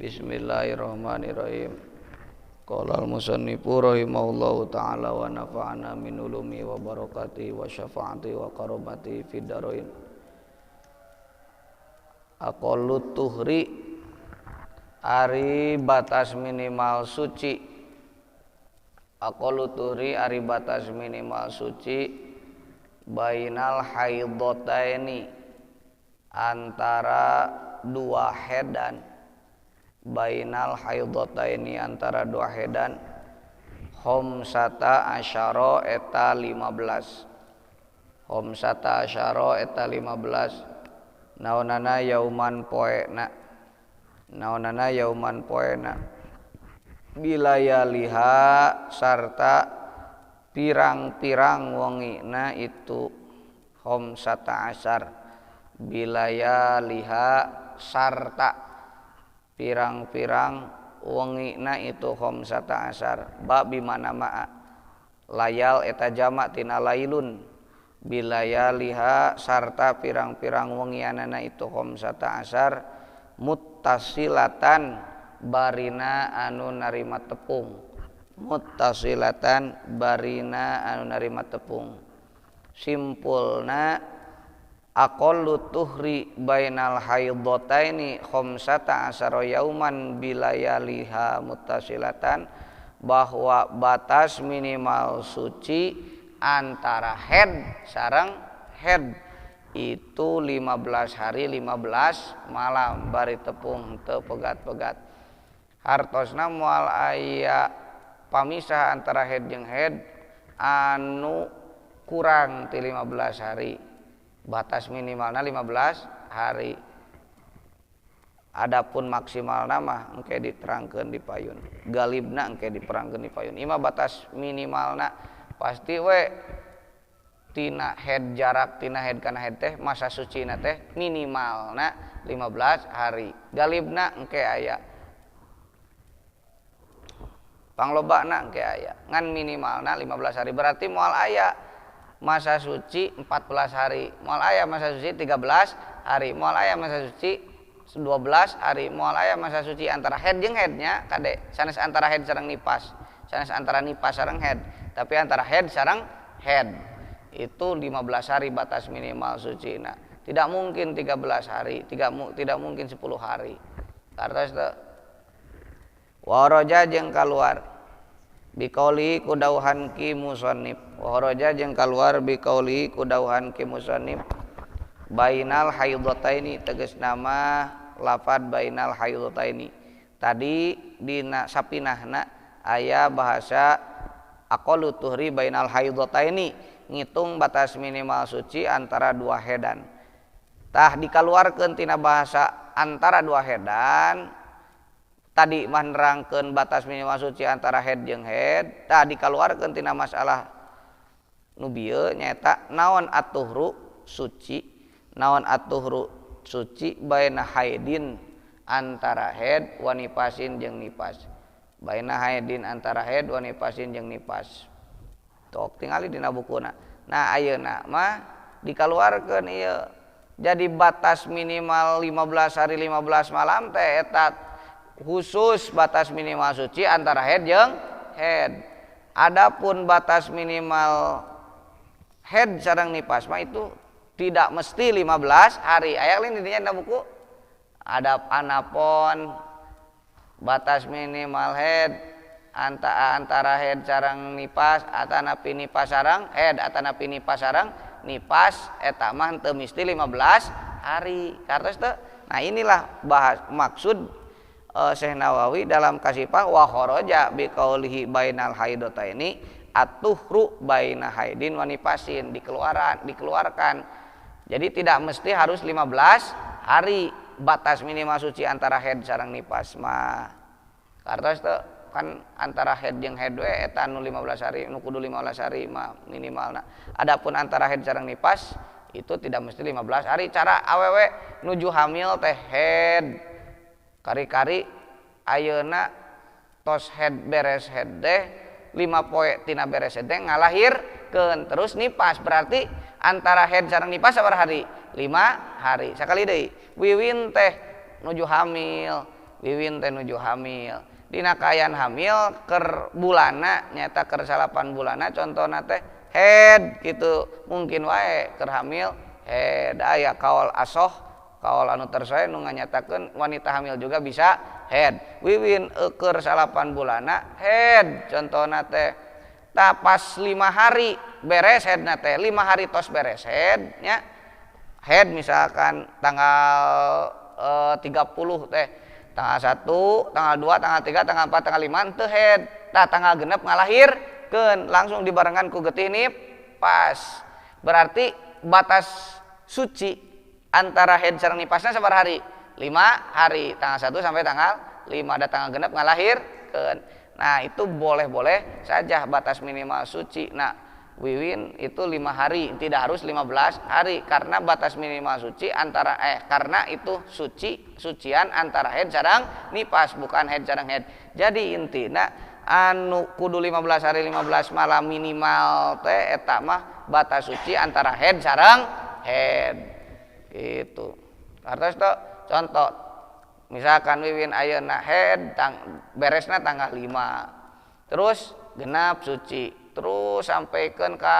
Bismillahirrahmanirrahim. Qala al-musannifu rahimahullahu ta'ala wa nafa'ana min ulumi wa barakati wa syafa'ati wa qarabati fid dharain. Aqallut tuhri ari batas minimal suci. Aqallut tuhri ari batas minimal suci bainal haidataini antara dua hedan. Bainal haidataini antara dua hedan khamsata asyara eta 15. Khamsata asyara eta 15. Naonana yauman poena. Naonana yauman poena. Bilayaliha sarta pirang-pirang wongina itu khamsata asyar. Bilayaliha sarta pirang-pirang wengina itu khamsata asyar. Ba bimana ma'a layal eta jamak tina lailun. Bilayaliha sarta pirang-pirang wengianana itu khamsata asyar muttasilatan barina anu narima tepung. Muttasilatan barina anu narima tepung. Simpulna aqallu tuhri bainal haidataini khamsata asyara yauman bilayaliha muttasilatan, bahwa batas minimal suci antara head sareng head itu 15 hari 15 malam bari tepung teu pegat-pegat. Hartosna moal aya pamisah antara head jeung head anu kurang ti 15 hari. Batas minimalna 15 hari. Adapun maksimalna mah engke diterangkeun di payun. Galibna engke diperangkeun di payun. Ima batas minimalna pasti we tina head jarak tina head kana head teh masa sucina teh minimalna 15 hari. Galibna engke aya. Panglobana engke aya. Ngan minimalna 15 hari berarti moal aya masa suci 14 hari, moal aya masa suci 13 hari, moal aya masa suci 12 hari, moal aya masa suci antara head jeung headnya kade sanes antara head sareng nipas, sanes antara nipas sareng head, tapi antara head sareng head itu 15 hari batas minimal suci. Nah, tidak mungkin 13 hari, tidak mungkin 10 hari. Kartos teu waraja jeung kaluar biqauli kudauhan ki musannif. Waharaja jeung kaluar biqauli kudauhan ki musannif bainal haidataini tegas nama lafad bainal haidataini. Tadi dina sapinahna aya bahasa aqallu tuhri bainal haidataini ngitung batas minimal suci antara dua hedan. Tah dikaluarkeun tina bahasa antara dua hedan. Tadi mah nerangkeun batas minimal suci antara head jeung head. Tah dikaluarkeun tina masalah nu bieu nyaeta naon atuhru suci. Naon atuhru suci baina haidin antara head wa nipasin jeung nipas. Baina haidin antara head wa nipasin jeung nipas. Tok tingali dina bukuna. Nah ayeuna mah dikaluarkeun ieu. Jadi batas minimal 15 hari 15 malam teh eta khusus batas minimal suci antara head jeung head. Adapun batas minimal head sareng nipas mah itu tidak mesti 15 hari. Aya lain intinya dina buku. Ada anapon batas minimal head antara head sareng nipas atanapi nipas sareng head atanapi nipas sareng nipas eta mah teu mesti 15 hari. Kartos teu? Nah, inilah bahas maksud Syekh Nawawi dalam Kasifah wa kharaja biqaulihi bainal haidataini atuhru baina haidin wa nipasin dikeluarkan. Jadi tidak mesti harus 15 hari batas minimal suci antara head sareng nipas mah. Kartos teu kan antara head jeung head we eta nu 15 hari nu kudu 15 hari mah minimalna. Adapun antara head sareng nipas itu tidak mesti 15 hari. Cara awewe nuju hamil teh head kari-kari ayeuna tos head beres head deh 5 poe tina beres head deh ngalahirkeun terus nipas berarti antara head sareng nipas sabaraha hari 5 hari. Sakali deui wiwin teh nuju hamil wiwin teh nuju hamil. Dina kaayaan hamil keur bulana nyata keur 8 bulana contohna teh head gitu mungkin wae keur hamil head aya kaul asoh kaul anu tersoe nu nganyatakeun wanita hamil juga bisa head wiwin keur 8 bulana head contohna teh tah pas 5 hari beres headna teh 5 hari tos beres head nya head misalkan tanggal 30 teh tanggal 1, tanggal 2, tanggal 3, tanggal 4, tanggal 5 teu head. Tah tanggal genep ngalahirkeun langsung dibarengan ku getih nipas. Berarti batas suci antara head sareng nipasna sabar hari? 5 hari. Tanggal 1 sampai tanggal 5 ada tanggal genep ngalahirkeun. Nah, itu boleh-boleh saja batas minimal suci. Nah, wiwin itu 5 hari, tidak harus 15 hari karena batas minimal suci antara karena itu sucian antara head sareng nipas bukan head sareng head. Jadi intina anu kudu 15 hari 15 malam minimal teh eta mah batas suci antara head sareng head. Gitu. Artos tuh contoh misalkan wiwin ayeuna head beresna tanggal 5. Terus genap suci. Terus sampaikan ke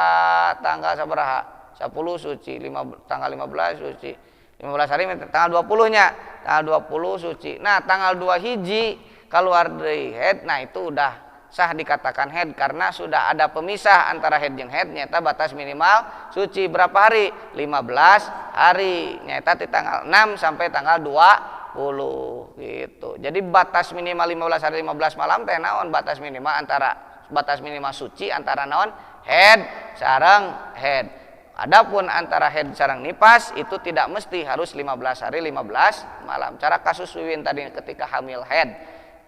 tanggal sabaraha 10 suci tanggal 15 suci 15 hari tanggal 20 nya tanggal 20 suci. Nah tanggal 2 hiji keluar dari head, nah itu udah sah dikatakan head karena sudah ada pemisah antara head jeung head nyata batas minimal suci berapa hari 15 hari nyata di tanggal 6 sampai tanggal 20 gitu. Jadi batas minimal 15 hari 15 malam teh naon batas minimal suci antara naon head sareng head. Adapun antara head sareng nipas itu tidak mesti harus 15 hari 15 malam. Cara kasus wiwin tadi ketika hamil head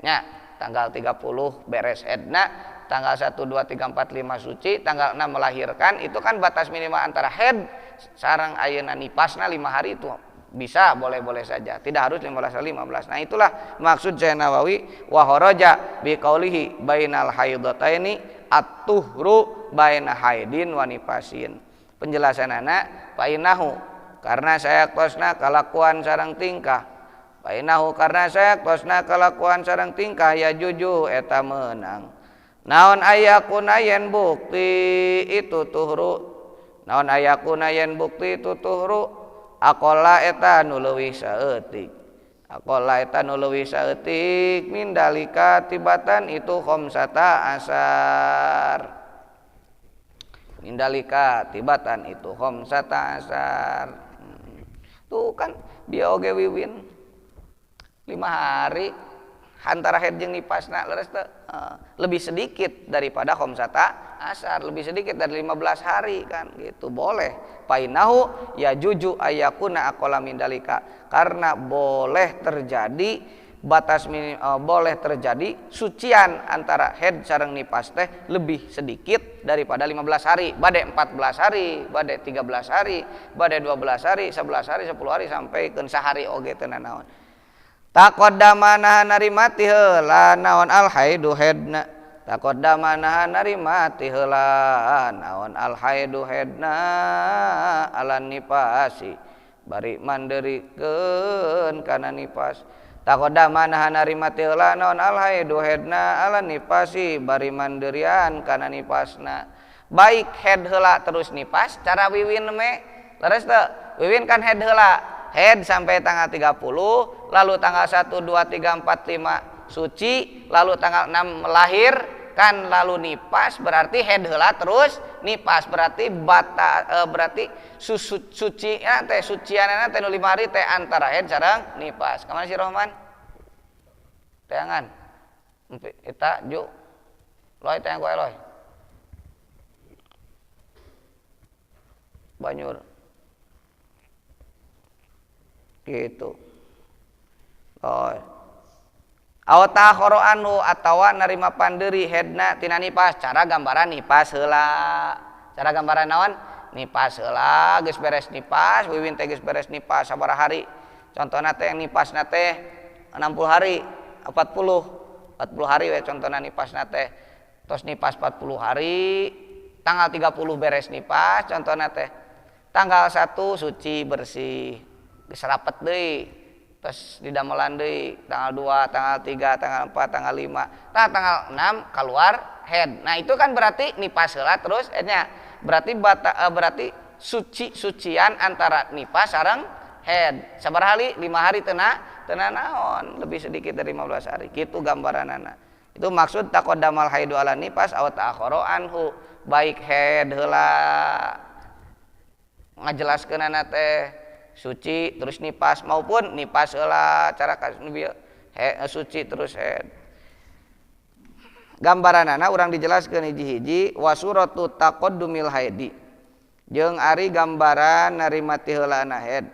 nya tanggal 30 beres headna, tanggal 1 2 3 4 5 suci, tanggal 6 melahirkan itu kan batas minimal antara head sareng ayeuna nipasna 5 hari itu bisa boleh-boleh saja, tidak harus 15 hari 15. Nah itulah maksud Syekh Nawawi wa kharaja bi qaulihi bainal haidataini at-tuhru baina haidin wa nifasin. Penjelasanana fainahu karena saya kosna kalakuan sareng tingkah. Fainahu karena saya kosna kalakuan sareng tingkah ya juju eta meunang. Naon ayakuna yen bukti itu tuhru. Naon ayakuna yen bukti itu tuhru. Aqalla eta nu leuwih saeutik. Aqalla eta nu leuwih saeutik min dalika tibatan itu khamsata asar. Min dalika tibatan itu khamsata asar. Tuh kan dia oge wiwin 5 hari antara head jeung nipasna leres teh lebih sedikit daripada khamsata asar, lebih sedikit dari 15 hari kan gitu. Boleh painahu ya juju ayakuna aqala min dalika karena boleh terjadi boleh terjadi sucian antara head sareng nipas teh lebih sedikit daripada 15 hari, bade 14 hari, bade 13 hari, bade 12 hari, 11 hari, 10 hari sampai ke sahari oge teu naon. Taqaddama nahan narimati heula naon al haidu hedna. Taqaddama nahan narimati heula naon al haidu hedna alan nipasi. Bari manderikeun kana nipas. Taqaddama nahan narimati heula naon al haidu hedna alan nipasi bari manderian kana nipasna. Baik head heula terus nipas cara wiwin me. Leres teu? Wiwin kan head heula. Head sampai tanggal 30, lalu tanggal 1, 2, 3, 4, 5 suci, lalu tanggal 6 melahirkan, lalu nipas berarti head heula terus nipas berarti berarti suci ya teh sucianana teh 5 hari teh antara head sareng nipas. Kamana si Rohman? Teangan. Eta ju. Loy teang ku loy. Banyur. Gitu. Oh. Awta khoroanu atawa narima panderi headna tina nipas cara gambaran nipas heula. Cara gambaran naon? Nipas heula geus beres nipas, wiwin teh geus beres nipas sabaraha hari. Contohna teh nipasna teh 60 hari, 40 hari we contohna nipasna teh. Tos nipas 40 hari, tanggal 30 beres nipas contohna teh. Tanggal 1 suci bersih. Geus rapet deui terus didamelan deui tanggal 2, tanggal 3, tanggal 4, tanggal 5. Nah, tanggal 6 keluar head. Nah, itu kan berarti nipas heula terus headnya. Berarti sucian antara nipas sareng head. Sabaraha hari? 5 hari teu naon, lebih sedikit dari 15 hari. Kitu gambaranana. Itu maksud taqaddamal haidu ala nipas aw ta'akhkhara anhu. Baik head heula ngajelaskeunana teh suci terus nipas maupun nipas heula cara suci terus head. Gambaranana urang dijelaskeun hiji-hiji wa suratu taqaddumil haidi jeung ari gambaran narima ti heulaana head.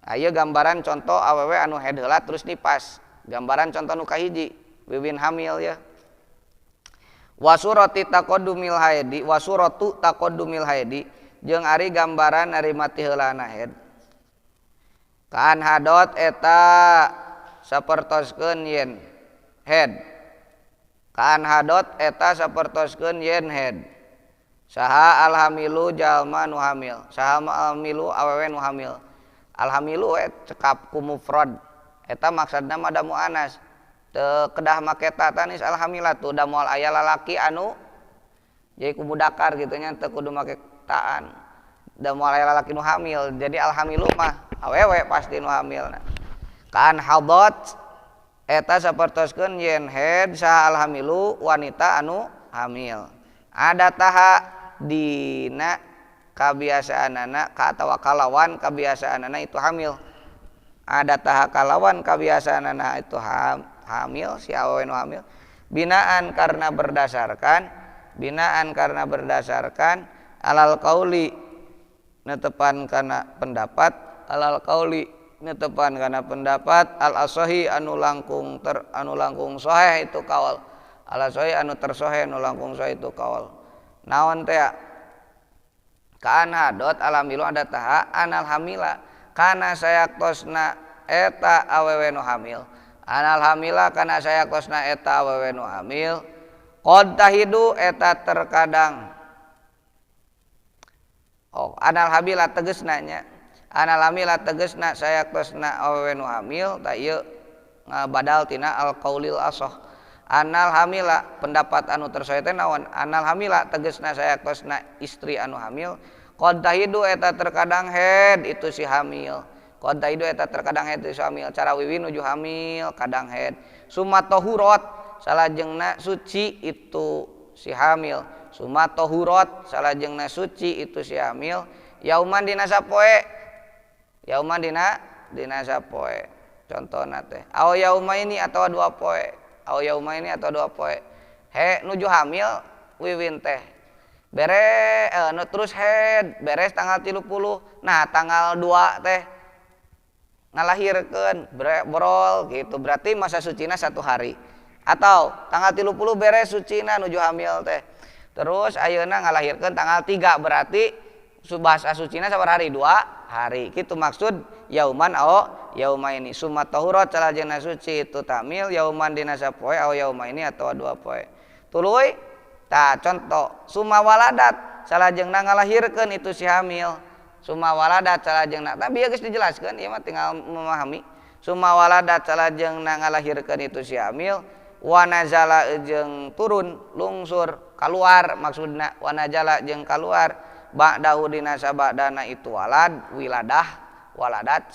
Aya gambaran contoh awewe anu head heula terus nipas. Gambaran contoh nu kahiji wiwin hamil ya. Wa suratu taqaddumil haidi jeung ari gambaran narima ti heulaana head. Kan hadot eta sapertoskeun yen head. Kan hadot eta sapertoskeun yen head. Saha alhamilu jalma nu hamil. Saha alhamilu awewe nu hamil. Alhamilu cekap ku mufrad. Eta maksudna mah da muannas. Teu kedah make ta tanis alhamilatu da moal aya lalaki anu jadi ku mudakar gitu nya teu kudu make taan. Da moal aya lalaki nu hamil. Jadi alhamilu mah awewe pasti nu hamilna. Kan hadat eta sapertoskeun yen head saha alhamilu wanita anu hamil. Ada taha dina kabiasaanana ka atawa kalawan kabiasaanana itu hamil. Ada taha kalawan kabiasaanana itu hamil si awewe nu hamil. Binaan karena berdasarkan alal qauli netepan kana pendapat alal qauli netepan kana pendapat al asahi anu langkung sahih itu kaul al asahi anu tersahih anu langkung sahih itu kaul naon teh kana dot alamilu ada taha anal hamila kana sayaktosna eta awewe nu hamil anal hamila kana sayaktosna eta awewe nu hamil qad tahidu eta terkadang anal hamila tegasna nya anal hamila tegasna sayaktosna awewe nu hamil ta ieu ngabadal tina al qaulil asah anal hamila pendapat anu tersahih teh naon anal hamila tegasna sayaktosna istri anu hamil qad tahidu eta terkadang head itu si hamil qad tahidu eta terkadang head itu si hamil cara wiwin nuju hamil kadang head sumatohurat salajengna suci itu si hamil sumatohurat salajengna suci itu si hamil yauman dina sapoe yauman dina sapoe contohna teh aw yaumaini atawa 2 poe aw yaumaini atawa 2 poe he nuju hamil wiwin teh bere terus head beres tanggal 30 nah tanggal 2 teh ngalahirkeun borol gitu berarti masa sucina 1 hari atau tanggal 30 beres sucina nuju hamil teh terus ayeuna ngalahirkeun tanggal 3 berarti bahasa sucina sabar hari 2 hari kitu maksud yauman au yaumaini sumatahurat salajengna suci itu tamil yauman dina sapoe au yaumaini atawa 2 poe tuluy tah contoh sumawaladat salajengna ngalahirkeun itu si hamil sumawaladat salajengna tapi geus dijelaskeun ieu mah tinggal memahami sumawaladat salajengna ngalahirkeun itu si hamil wanazala jeung turun lungsur keluar maksudna wanajala jeung keluar ba'dahu dina sabadana itu waladat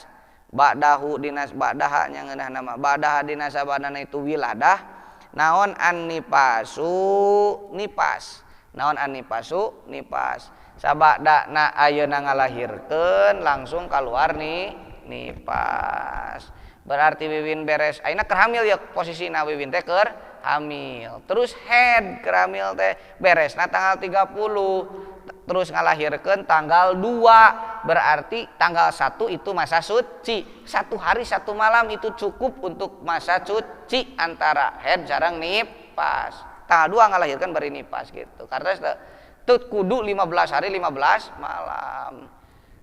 ba'dahu dina ba'daha nya ngeunah nama ba'daha dina sabadana itu wiladah naon annipasu nipas naon annipasu nipas sabadana ayeuna ngalahirkeun langsung keluar nih nipas berarti wiwin beres ayeuna keur hamil ya posisina wiwin teh keur hamil terus head keur hamil teh beresna tanggal 30 terus ngalahirkeun tanggal 2 berarti tanggal 1 itu masa suci 1 hari 1 malam itu cukup untuk masa suci antara head sareng nipas tanggal 2 ngalahirkeun bari nipas gitu karena teu kudu 15 hari 15 malam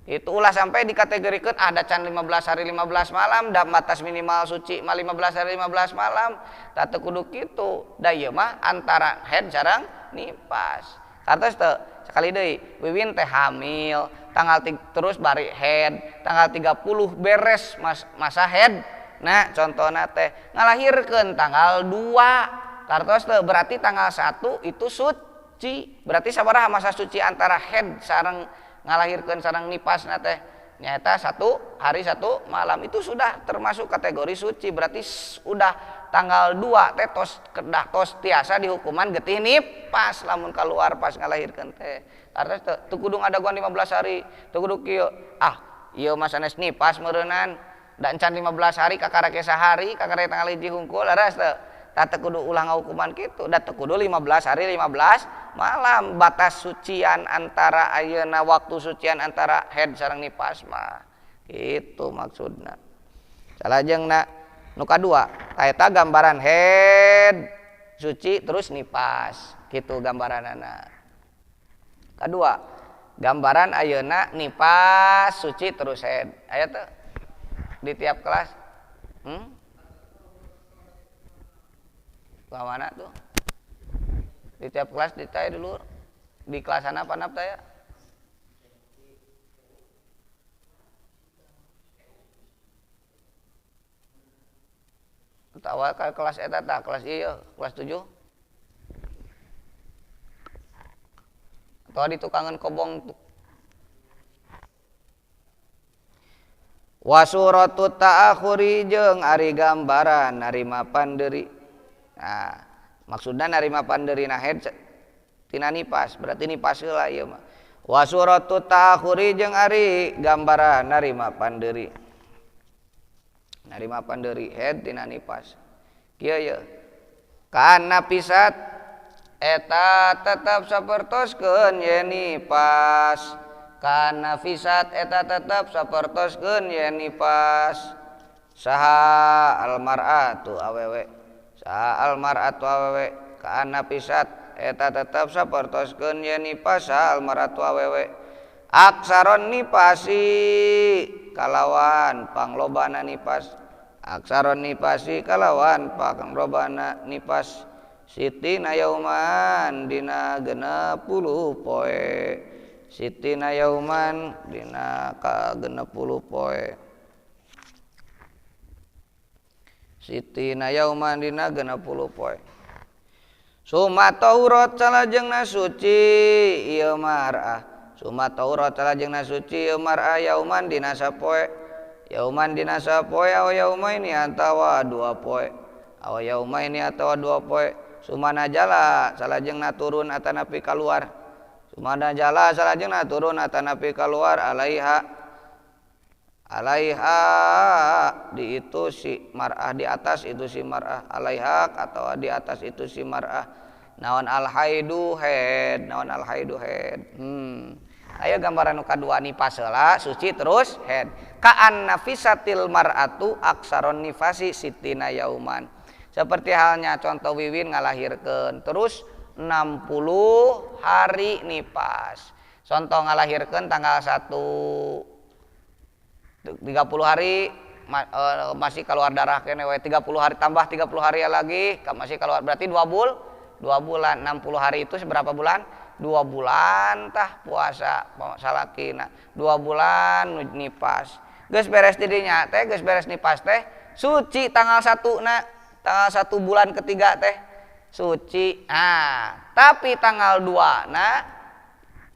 itu ulah sampai dikategorikeun ada can 15 hari 15 malam da batas minimal suci mah 15 hari 15 malam teu kudu kitu da ieu mah antara head sareng nipas kartos teu sekali deui Wiwin teh hamil terus bari head tanggal 30 beres masa head. Nah contohna teh ngalahirkeun tanggal 2 kartos teh berarti tanggal 1 itu suci. Berarti sabaraha masa suci antara head sareng ngalahirkeun sareng nipasna teh nyata 1 hari 1 malam itu sudah termasuk kategori suci. Berarti udah tanggal 2 teh tos tiasa dihukuman getih nipas lamun keluar pas ngalahirkeun teh. Karena teu kudu ngadaguan 15 hari, teu kudu kieu. Ieu mah sanes nipas meureunnan da encan 15 hari kakarake sahari kakarake tanggal 1 hungkul laras teu. Teu kudu ulang hukuman kitu, da teu kudu 15 hari 15 malam batas sucian antara ayeuna waktu sucian antara head sareng nipas mah. Itu maksudna. Salajengna nu kadua eta gambaran head suci terus nipas kitu gambaranana. Kadua gambaran ayeuna nipas suci terus head aya teu di tiap kelas. Mana tuh di tiap kelas ditanya dulu di kelas sana apa nap tanya tawa ke kelas eta tak kelas iya kelas 7 atau di tukangan kobong tuh. Wasuratu ta'akhuri jeung ari gambaran narima panderi. Nah, maksudna narima pandeurina head tina nipas, berarti nipas heula ieu mah. Wa suratu ta'khuri jeung ari gambaran narima pandeuri. Narima pandeuri head tina nipas. Kieu ye. Kana pisat eta tetep sapertoskeun ye nipas. Kana fisat eta tetep sapertoskeun ye nipas. Saha almar'atu awewe. Almar'atu awewe kana pisat eta tetep sapertoskeun ye nipas almar'atu awewe aksaron nipasi kalawan panglobana nipas aksaron nipasi kalawan panglobana nipas sitina yauman dina 60 poe sitina yauman dina ka 60 poe sitina yauman dina 60 poe. Suma taurat salajengna suci ieu mar'ah. Suma taurat salajengna suci ieu mar'ah yauman dina sapoe. Yauman dina sapoe aw yaumaini atawa 2 poe. Aw yaumaini atawa 2 poe. Suma najala salajengna turun atanapi kaluar. Suma najala salajengna turun atanapi kaluar alaiha di itu si mar'ah di atas itu si mar'ah alaiha atau di atas itu si mar'ah naon al haidu head naon al haidu head. Aya gambaran nu kadua nipas heula suci terus head ka annafisatil mar'atu aksaron nifasi sitina yauman seperti halnya contoh Wiwin ngalahirkeun terus 60 hari nipas contoh ngalahirkeun tanggal 1 30 hari masih keluar darah kene we 30 hari tambah 30 hari lagi masih keluar berarti 2 bulan 60 hari itu seberapa bulan 2 bulan tah puasa salakina 2 bulan nipas geus beres didinya teh geus beres nipas teh suci tanggal 1 na tanggal 1 bulan ketiga teh suci tapi tanggal 2 na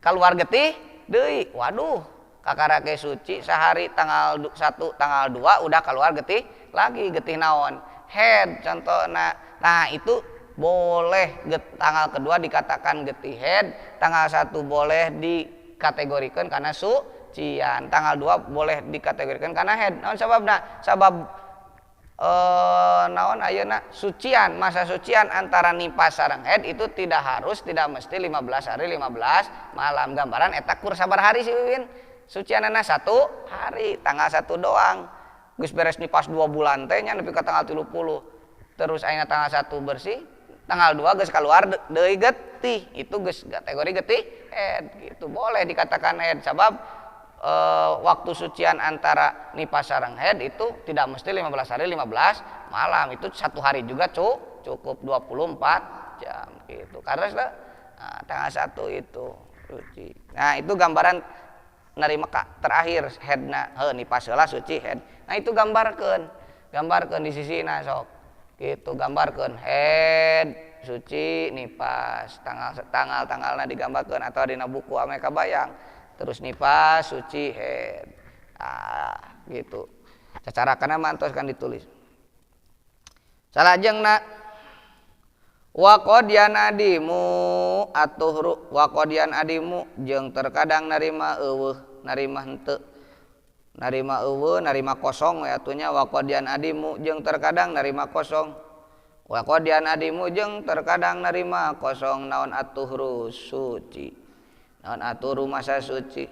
keluar getih deui waduh kakarake suci sehari tanggal 1 tanggal 2 udah keluar getih lagi getih naon head contohna. Nah itu boleh tanggal kedua dikatakan getih head tanggal 1 boleh dikategorikan karena sucian tanggal 2 boleh dikategorikan karena head naon sababna sabab naon ayeuna sucian masa sucian antara nipas sareng head itu tidak mesti 15 hari 15 malam gambaran eta kur sabar hari si Wiwin sucianana 1 hari tanggal 1 doang geus beres nipas 2 bulan teh nya nepi ka tanggal 30 terus ayeuna tanggal 1 bersih tanggal 2 geus keluar deui getih itu geus kategori getih head gitu boleh dikatakan head sabab waktu sucian antara nipas sareng head itu tidak mesti 15 hari 15 malam itu 1 hari juga cukup 24 jam gitu karena tanggal 1 itu suci. Nah itu gambaran narima terakhir headna nipas heula suci head. Nah itu gambarkeun di sisina sok gitu, gambarkeun head suci nipas tanggalna digambarkeun atau dina buku ame kabayang terus nipas suci head gitu cacarakanna mantos kan ditulis salajengna waqodian adimu atuhru waqodian adimu jeung terkadang narima eueuh narima henteu narima kosong we atunya waqodian adimu jeung terkadang narima kosong waqodian adimu jeung terkadang narima kosong naon atuhru suci naon atuhru masa suci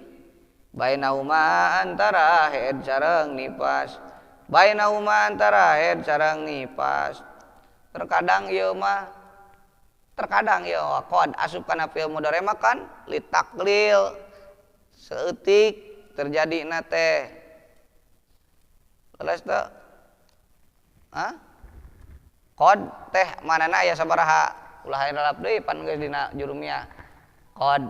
bainahuma antara head sareng nipas bainahuma antara head sareng nipas terkadang ieu mah terkadang ya qad asup kana fi'il mudhari mah kan litaklil seeutik terjadi na teh leles teu qad teh manana aya sabaraha ulah lalap deui pan geus dina jurumiyah qad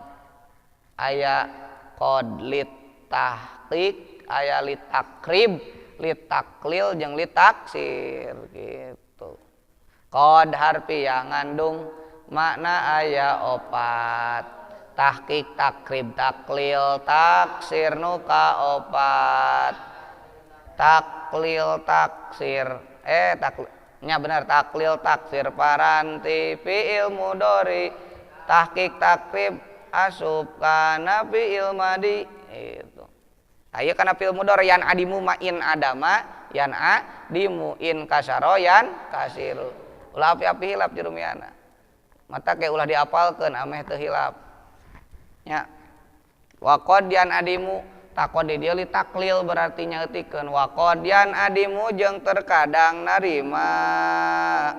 aya qad litahqiq aya litakrib litaklil jeung litaksir gitu qad harfiah ngandung makna aya opat tahqiq takrib taklil taksir nu kaopat taklil taksir nya benar taklil taksir paranti fi'il mudhari tahqiq takrib asup kana fi'il madi itu aya kana fi'il mudhari yan adimu ma in adama yan adimu in kasaro yan kasiru ulah api-api hilap jurumiyana mata kayak ulah diapalkeun ameh teu hilap nya waqodian adimu taqodi dia li taklil berarti nyaeutikeun waqodian adimu jeung terkadang narima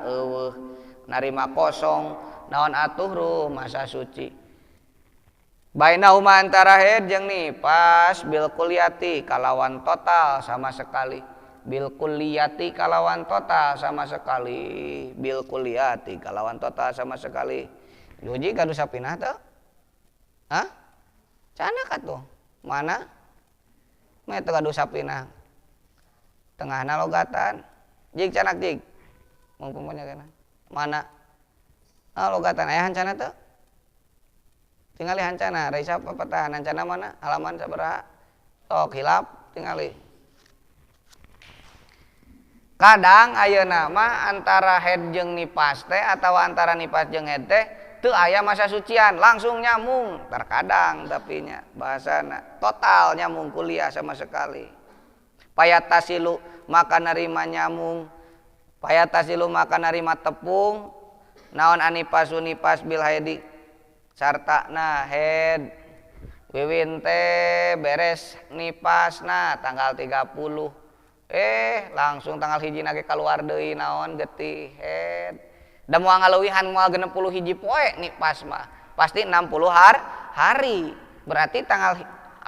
eueuh narima kosong naon atuhru masa suci bainahuma antara head jeung nipas bil kulliyati kalawan total sama sekali bil kulliyati kalawan total sama sekali bil kulliyati kalawan total sama sekali diuji kadu sapinah teu canak atuh mana meh teu kadu sapinah tengahna logatan jig canak jig mumpung panyakeuna mana logatan aya hancana teu tingali hancana raisa papatahan hancana mana halaman sabaraha sok hilap tingali kadang ayeuna mah antara head jeung nipas teh atawa antara nipas jeung head teh teu aya masa sucian langsung nyamung terkadang tapi nya bahasana total nyamung kuliah sama sekali payatasilu maka narima nyamung payatasilu maka narima tepung naon anipasu nipas bil haidi sartana head wiwin teh beres nipasna tanggal 30 langsung tanggal hiji nage keluar deui naon getih head da moal ngaleuwihan moal 60 hiji poe nih pas mah pasti 60 hari berarti tanggal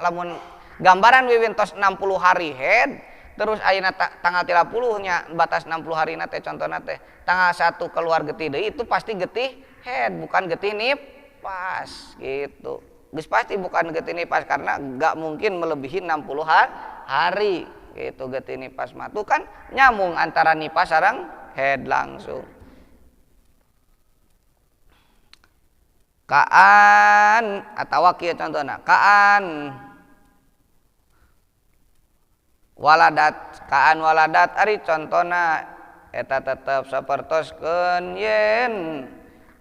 lamun gambaran wiwin tos 60 hari head terus ayeuna tanggal 30 nya batas 60 hari na teh contohna teh tanggal 1 keluar getih deui itu pasti getih head bukan getih nipas gitu geus pasti bukan getih nipas karena enggak mungkin melebihi 60 hari itu getih nipas mah tuh kan nyamung antara nipas sareng head langsung kaan atawa kieu contohna kaan waladat ari contohna eta tetep sapertoskeun yen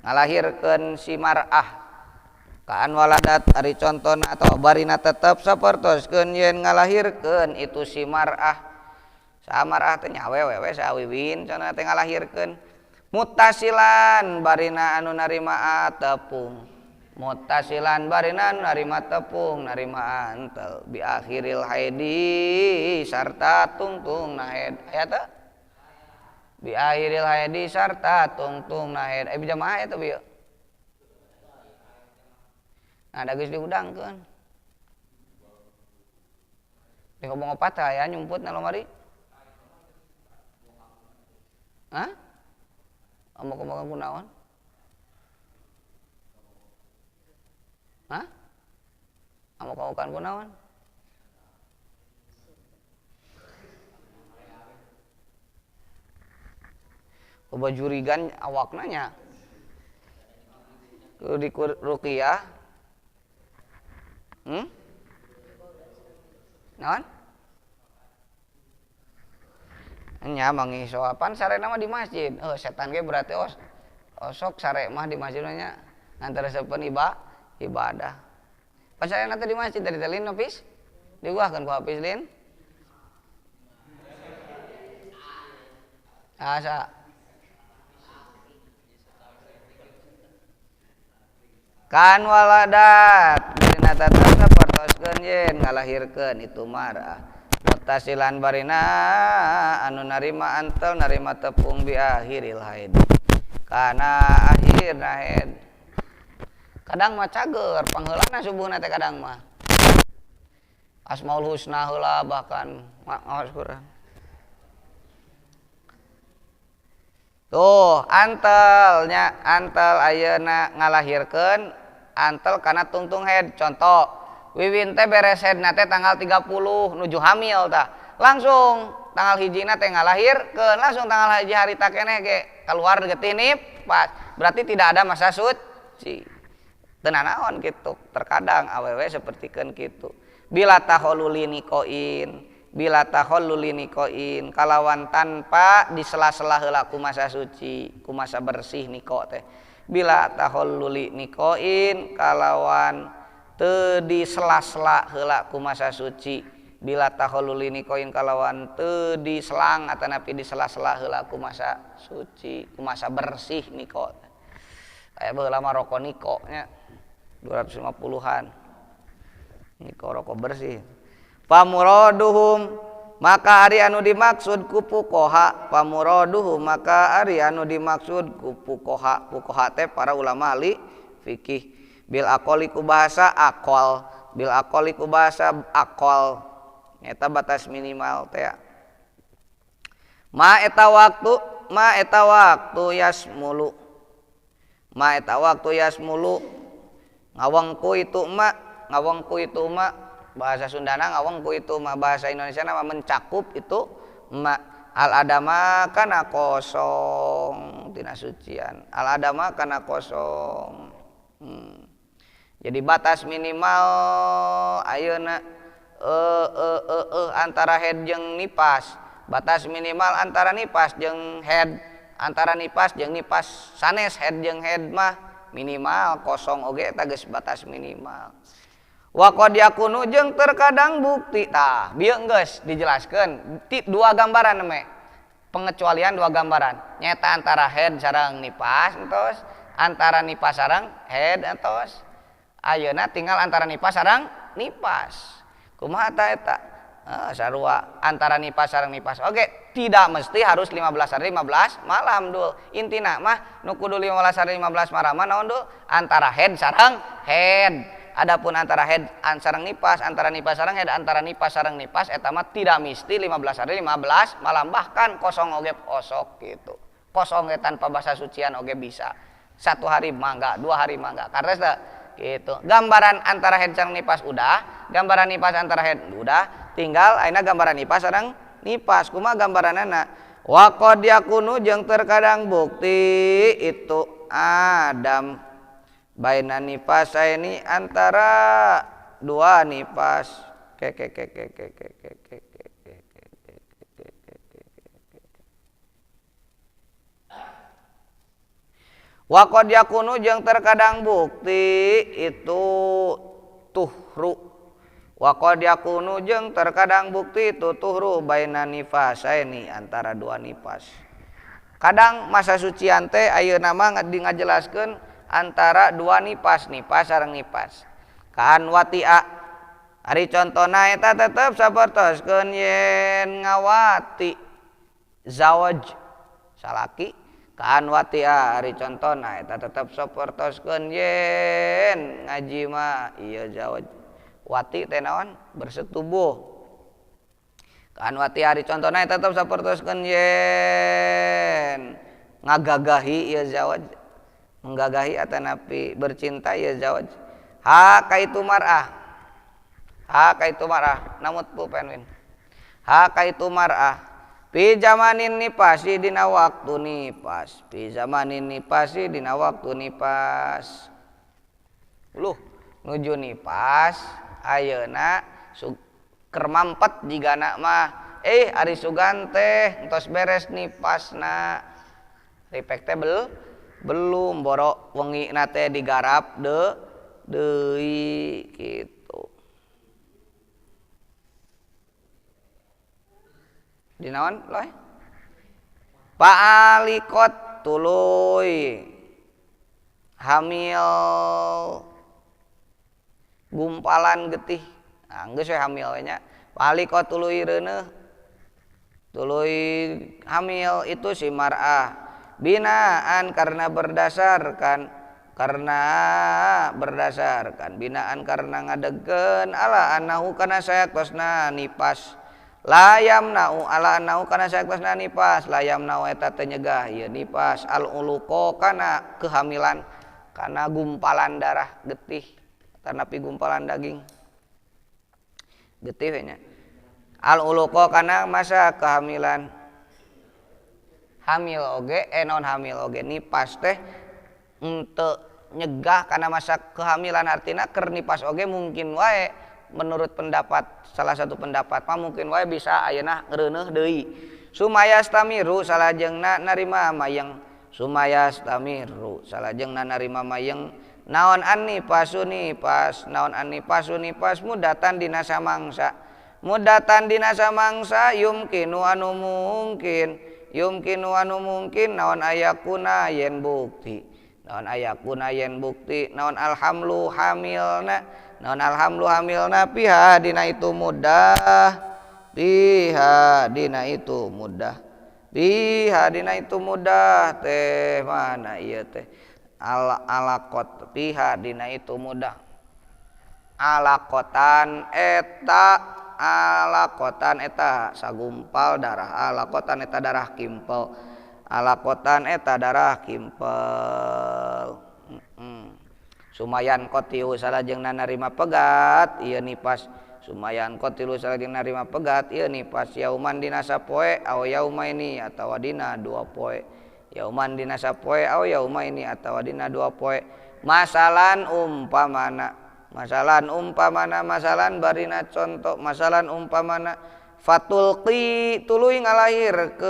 ngalahirkeun si mar'ah kaan waladat ari contohna atau barina tetep sapertoskeun yen ngalahirkeun itu si mar'ah sa mar'ah teh nya awewe sa wiwin cenah teh ngalahirkeun muttasilan barina anu narima tepung muttasilan barina anu narima tepung narima antel bi akhiril haidi sarta tungtung nahed aya teh bi akhiril haidi sarta tungtung nahed bijamaah eta bieu nah da geus diudangkeun di ngomong opat aya nyumputna lomari omong-omong kunaon Amuk-amukan kunaon? Bajurigan awakna nya. Di ruqyah. Naon? Nya mangi soapan sarena mah di masjid. Setan ge berarti osok sare mah di masjid nya antara sepen ibadah. Pas sarena teh di masjid tadi teh lin Hafiz. Diuahkeun ku Hafiz lin. Asa. Kan waladat dina tetep sapertoskeun yen ngalahirkeun itu marah. Muttasilan barina anu narima antel narima tepung bi akhiril haid. Kana akhirna haid. Kadang mah cager pangheulana subuhna teh kadang mah. Asmaul husna heula bahkan ngaos Quran. Tuh, antelnya antel ayeuna ngalahirkeun antel kana tungtung haid. Contoh, Wiwin teh beres haidna teh tanggal 30 nuju hamil tah. Langsung tanggal hijina teh ngalahirkeun, langsung tanggal hiji harita keneh ge keluar getinip pas. Berarti tidak ada masa suci. Teu naon kitu. Terkadang awewe sapertikeun kitu. Bila tahalluli nikoin kalawan tanpa disela-sela heula ku masa suci, ku masa bersih niko teh. Bila tahalluli nikoin kalawan teu disela-sela heula ku masa suci. Bila tahalluli nikoin kalawan teu diselang atanapi disela-sela heula ku masa suci, ku masa bersih niko teh. Aya baheula mah rokok niko nya 250-an. Niko rokok bersih. Pamuraduhum maka ari anu dimaksud ku fuqaha, pamuraduhum maka ari anu dimaksud ku fuqaha. Fuqaha teh para ulama ahli fikih. Bil aqali ku bahasa aqal, bil aqali ku bahasa aqal. Eta batas minimal teh. Ma eta waktu yasmulu. Ma eta waktu yasmulu ngawengku itu ma bahasa Sundana ngawengku itu ma, bahasa Indonesia nama mencakup itu ma. Al adama kana kosong tina sucian, al adama kana kosong. Jadi batas minimal ayeuna antara head jeung nipas. Batas minimal antara nipas jeung head, antara nipas jeung nipas sanes head jeung head mah minimal kosong oge eta geus batas minimal. Wa qad yakunu jeung terkadang bukti tah bieu geus dijelaskeun dua gambaran me. Pengecualian dua gambaran. Nyata antara head sareng nipas entos, antara nipas sareng head entos. Ayeuna tinggal antara nipas sareng nipas. Kumaha eta? Sarua antara nipas sareng nipas. Oke, tidak mesti harus 15 hari 15 malam dul. Intina mah nu kudu 15 hari 15 malam naon dul? Antara head sareng head. Adapun antara head sareng nipas, antara nipas sareng head, antara nipas sareng nipas eta mah tidak mesti 15 hari 15 malam, bahkan kosong oge osok gitu. Kosong ge tanpa basa sucian oge bisa. 1 hari mangga, 2 hari mangga. Karena gitu. Gambaran antara head sareng nipas udah, gambaran nipas antara head udah, tinggal ayeuna gambaran nipas sareng nipas. Kumaha gambaranna? Wa qad yakunu jeung terkadang bukti itu Adam baina nipas ini antara dua nipas. Wa qad yakunu jeung terkadang bukti itu tuhru. Wa qad yakunu jeung terkadang bukti itu tuhru baina nifasaini antara dua nipas. Kadang masa sucian teh ayeuna mah ngajelaskeun antara dua nipas, nipas sareng nipas. Kaan watia ari contona eta tetep sapertoskeun yen ngawati zawaj salaki. Kaan watia ari contona eta tetep sapertoskeun yen ngaji mah ieu zawaj. Wati teh naon? Bersetubuh. Kaan wati ari contona eta tetep sapertoskeun yen ngagagahi ieu zawaj. Menggagahi atanapi bercinta ya zawaj. Ha kaitu mar'ah. Ha kaitu mar'ah namut pulpen win. Ha kaitu mar'ah fi zamanin nipasi dina waktu nipas. Fi zamanin nipasi dina waktu nipas. Luh nuju nipas ayeuna keur mampet jigana mah ari sugan teh entos beres nipasna. Ripek teh belum borok wengina teh digarap deui kitu. Dinaon loh? Paalikot tuluy hamil gumpalan getih. Nah, geus we hamil nya. Paalikot tuluy reuneuh. Tuluy hamil itu si mar'ah. Binaan karena berdasarkan binaan karena ngadegkeun ala annahu kana sayaktosna nipas. Layam nau ala nau kana sayaktosna nipas layam nau eta teh nyegah ieu nipas al uluqo kana kehamilan kana gumpalan darah getih tanapi gumpalan daging getih we nya al uluqo kana masa kehamilan hamil oge non hamil oge nipas teh henteu nyegah kana masa kehamilan artina keur nipas oge mungkin wae menurut pendapat salah satu pendapat mah mungkin wae bisa ayeuna ngeureuneuh deui sumayastamiru salajengna narima mayeng sumayastamiru salajengna narima mayeng naon annipasu nipas naon annipasu nipas mudatan dina samangsa yumkinu anu mungkin naon ayakuna yen bukti naon alhamlu hamilna naon alhamlu hamilna piha dina itu mudah teh mana ieu teh alaqot piha dina itu mudah alaqotan eta sagumpal darah alaqotan eta darah kimpel sumayan kotiu salajengna narima pegat ieu nipas sumayan kotilu salajengna narima pegat ieu nipas yauman dina sapoe aw yaumaini atawa dina 2 poe yauman dina sapoe aw yaumaini atawa dina 2 poe masalan barina contoh masalan umpamana fatulqi tuluy ngalahirkeun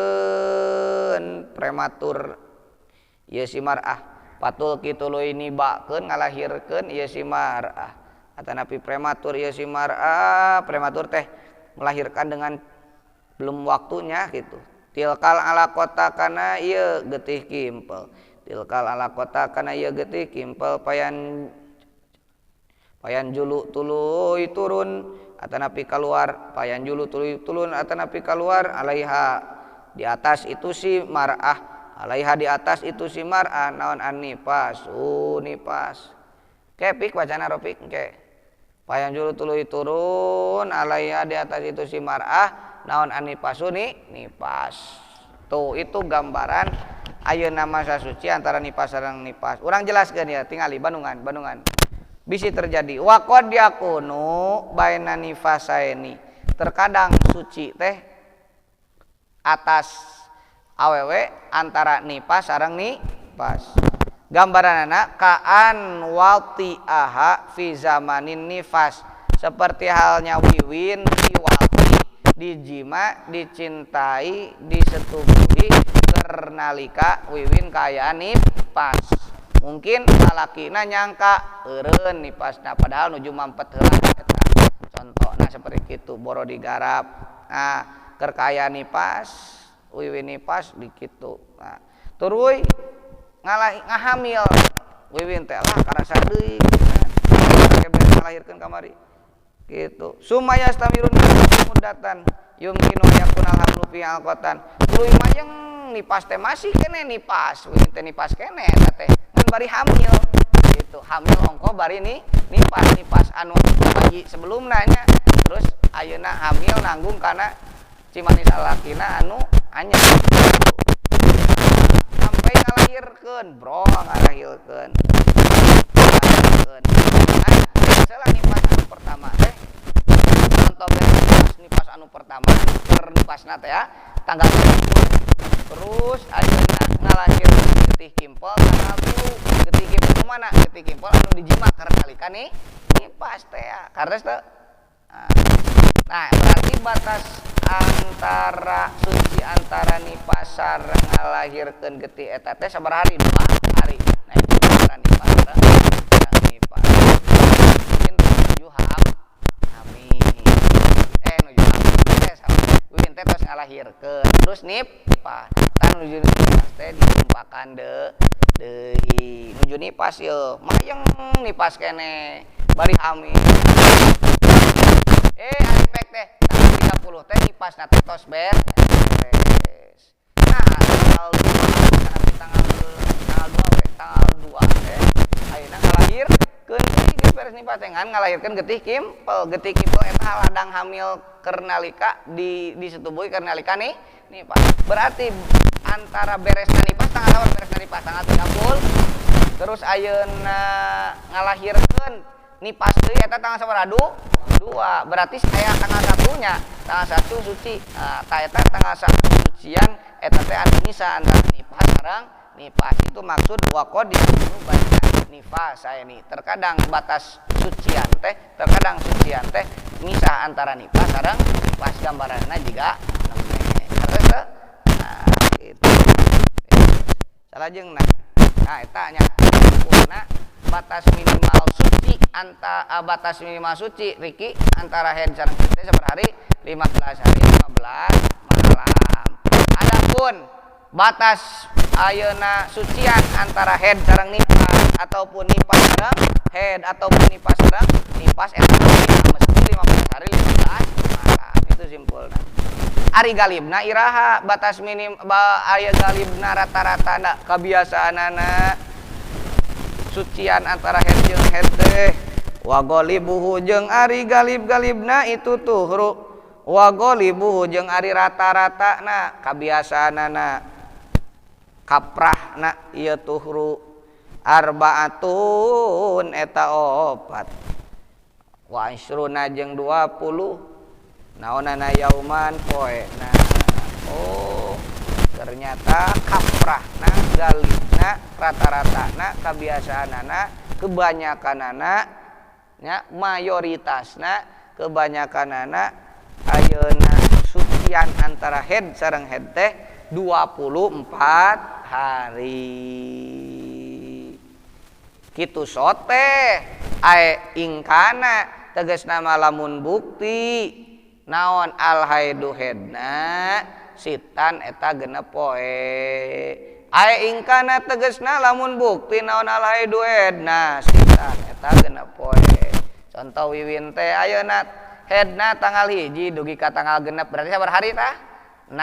prematur ieu si mar'ah patul kituluy nibakeun ngalahirkeun ieu si mar'ah atanapi prematur ieu si mar'ah prematur teh melahirkan dengan belum waktunya gitu tilkal alaqota kana ieu getih kimpel payan julu tuluy turun atanapi keluar payan julu tuluy turun atanapi keluar alaiha di atas itu si mar'ah alaiha di atas itu si mar'ah naon annipas nipas kepik bacana ropik ke payan julu tuluy turun alaiha di atas itu si mar'ah naon annipas nipas tuh itu gambaran ayeuna masa suci antara nipas sareng nipas urang jelaskeun ya tingali bandungan bisi terjadi waqad yakunu baina nifasaini terkadang suci teh atas awewe antara nipas sareng nipas gambaranana kaan wati'aha fi zamanin nifas seperti halnya wiwin diwati dijima dicintai disetubuhi kernalika wiwin kaya nipas mungkin lalakina nyangka eureun nipasna padahal nuju mampet heula eta contohna seperti kitu boro digarap nah keur kaya nipas wiwin nipas di kitu nah turuy ngahamil wiwin teh lah karasa deui kebere ngalahirkeun kamari kitu sumayastamirun mudatan yumkinu yakun alhamlu fi alqatan tuluy mayeng nipas teh masih kene nipas wiwin teh nipas kene eta teh ngan bari hamil gitu hamil ongko bari nipas anu bayi sebelumna nya terus ayeuna hamil nanggung kana cimanis lalakina anu anyar sampai ngalahirkeun ngalahirkeun nah salah nipas anu pertama teh atau nipas anu pertama per nipasna teh ya tanggal 30 terus ayeuna ngalahirkeun getih kimpel tanggal 3 getih kimpel kemana getih kimpel anu dijima karena nalika nih nipas teh ya karena teh nah berarti batas antara suci antara nipas sareng ngalahirkeun getih eta teh sabaraha hari 2 hari nah itu antara nipas sareng nipas mungkin 7 Win teh tos ngalahirkeun terus nipas tan nuju nipas teh ditumpakan deui nuju nipas yeuh mayeng nipas keneh bari hamil aspek teh tanggal 30 teh nipasna teh tos beres nah tanggal 2 teh ayeuna ngalahirkeun geus beres nipas teh ngan ngalahirkeun getih kimpel eta ladang hamil keur nalika disetubuhi keur nalika nih nipas berarti antara beresna nipas tanggal naon beresna nipas tanggal 30 terus ayeuna ngalahirkeun nipas deui eta tanggal sabaraha 2 berarti saya tanggal 1-nya tanggal 1 suci eta tanggal 1 sucian eta teh anu misa antara nipas sareng nipas itu maksud waqodi banyak nifas saya nih terkadang batas sucian teh misah antara nipas sareng nipas gambaranna jiga terus itu salajengna eta nya purna batas minimal suci Riki antara head sareng teh sabar hari 15 hari 15 malam adapun batas ayeuna sucian antara head sareng nipas ataupun nipas sareng head ataupun nipas sareng nipas eta mesti 15 hari 15 malam itu simpulna. Ari galibna iraha batas minim aya galibna rata-rata kabiasaanana sucian antara head jeung head teh wa galibuhu jeung ari galibna itu tuhru wa galibuhu jeung ari rata-ratana kabiasaanana kaprahna ieu tuhru arbaatun eta 4 wa isruna jeung 20 naonana yauman poena ternyata kaprahna galibna rata-ratana kabiasaanana kebanyakanana nya mayoritasna kebanyakanana ayeuna sucian antara head sareng head teh 24 hari kitu sote ingkana tegasna lamun bukti naon al haidu hedna sitan eta genep poe ingkana tegasna lamun bukti naon al haidu hedna sitan eta genep poe contoh wiwin teh ayeuna hedna tanggal 1 dugi ka tanggal genep berarti sabar hari tah 6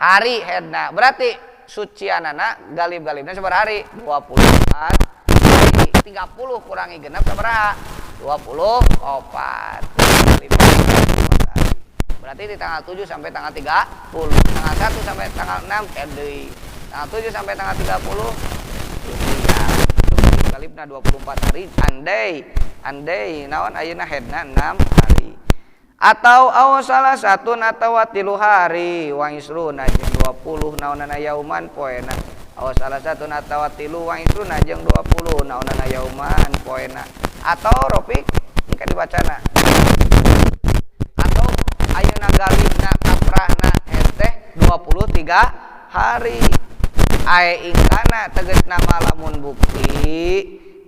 hari hedna berarti sucianana galibna sabar hari 24 hari 30 kurangi genep sabaraha 24 berarti di tanggal 7 sampai tanggal 30 tanggal 1 sampai tanggal 6 deui tanggal 7 sampai tanggal 30 galibna 24 hari andai naon ayeuna hedna 6 hari atau salah satu atawa 3 hari wa isruna jeung 20 naonana yauman poena salah satu atawa 3 wa isruna jeung 20 naonana yauman poena atau Rofik jika dibacana atau ayeuna galibna kaprahna teh 23 hari ingkana tegasna lamun bukti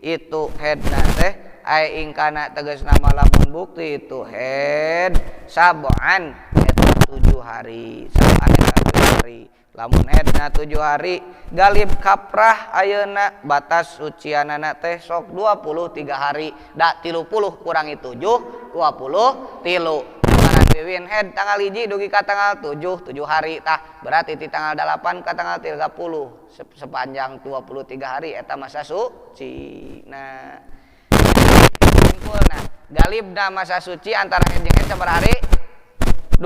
itu hedna teh ingkana tegasna lamun bukti itu head sab'an eta 7 hari sab'an eta 7 hari lamun hedna 7 hari galib kaprah ayeuna batas sucianana teh sok 23 hari da 30 kurangi 7 20 tilu mana wiwin head tanggal 1 dugi ka tanggal 7 hari tah berarti di tanggal 8 ka tanggal 30 sepanjang 23 hari eta masa suci nah simpulna galibna masa suci antara head jeung head sabar hari 24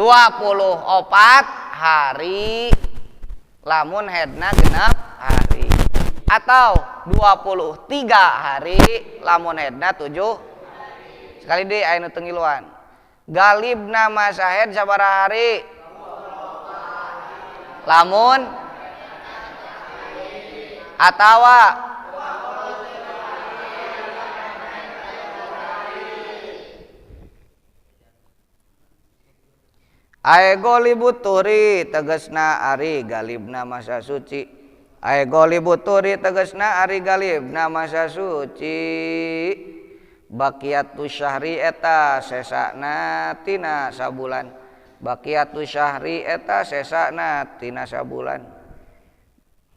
hari lamun headna genep hari atau 23 hari lamun headna 7 sekali deui aya nu tengiluan Galibna masa haid sabaraha hari? Lamun atawa Ae golibut turi tegasna ari galibna masa suci. Ae golibut turi tegasna ari galibna masa suci. Baqiyatus syahri eta sesana tina sabulan. Baqiyatus syahri eta sesana tina sabulan.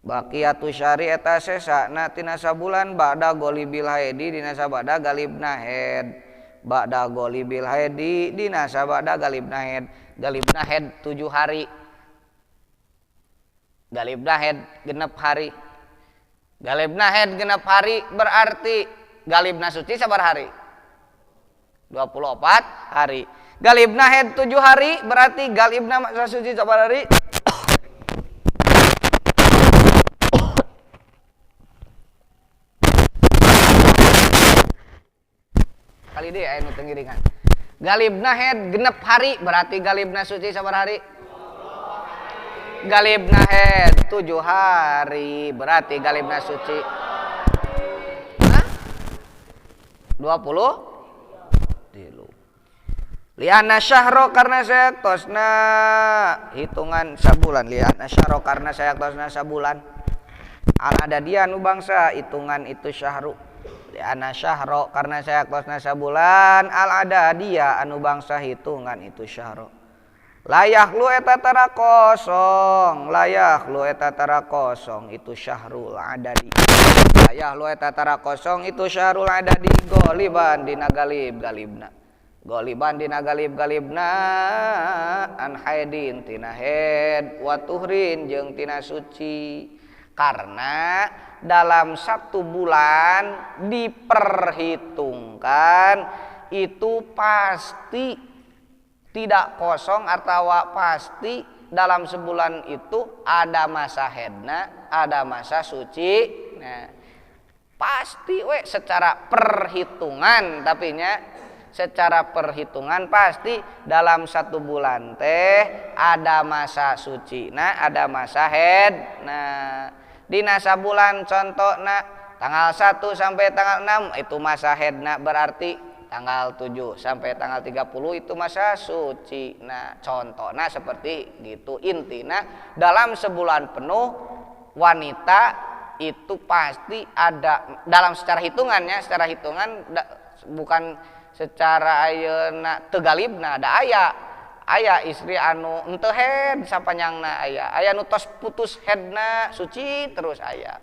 Baqiyatus syahri eta sesana tina sabulan ba'da golibil haidi dina sabada galibna haid. Ba'da golibil haidi dina sabada galibna haid. Galibna haid 7 hari. Galibna haid genep hari. Galibna haid genep hari berarti galibna suci sabar hari? 24 hari. Galibna haid 7 hari berarti galibna masa suci sabar hari? Kali deh aya nu tenggiringan. Galibna haid genep hari berarti galibna suci sabar hari? Galibna haid 7 hari berarti galibna suci 20 liana syahro karena sayaktosna hitungan sabulan. Liana syahro karena sayaktosna sabulan. Al ada dia nu bangsa hitungan itu syahru. Liana syahro karena sayaktosna sabulan. Al ada dia anu bangsa hitungan itu syahro. Layak lu eta tara kosong. Layak lu eta tara kosong itu syahrul adadi. Layak lu eta tara kosong itu syahrul adadi. Goliban dina galib galibna. Goliban dina galib galibna an haidin tina haid wa tuhrin jeung tina suci. Karena dalam 1 bulan diperhitungkan itu pasti tidak kosong atau pasti dalam sebulan itu ada masa haidna, ada masa suci. Nah, pasti secara perhitungan tapi nya secara perhitungan pasti dalam 1 bulan teh ada masa suci. Nah, ada masa haid. Nah, dina sabulan contohna tanggal 1 sampai tanggal 6 itu masa haidna berarti tanggal 7 sampai tanggal 30 itu masa suci. Nah, contohnya seperti gitu. Intinya dalam sebulan penuh wanita itu pasti ada dalam secara hitungannya, secara hitungan bukan secara ayeuna teu galibna ada aya istri anu henteu haid sapanjangna aya nu tos putus haidna suci terus aya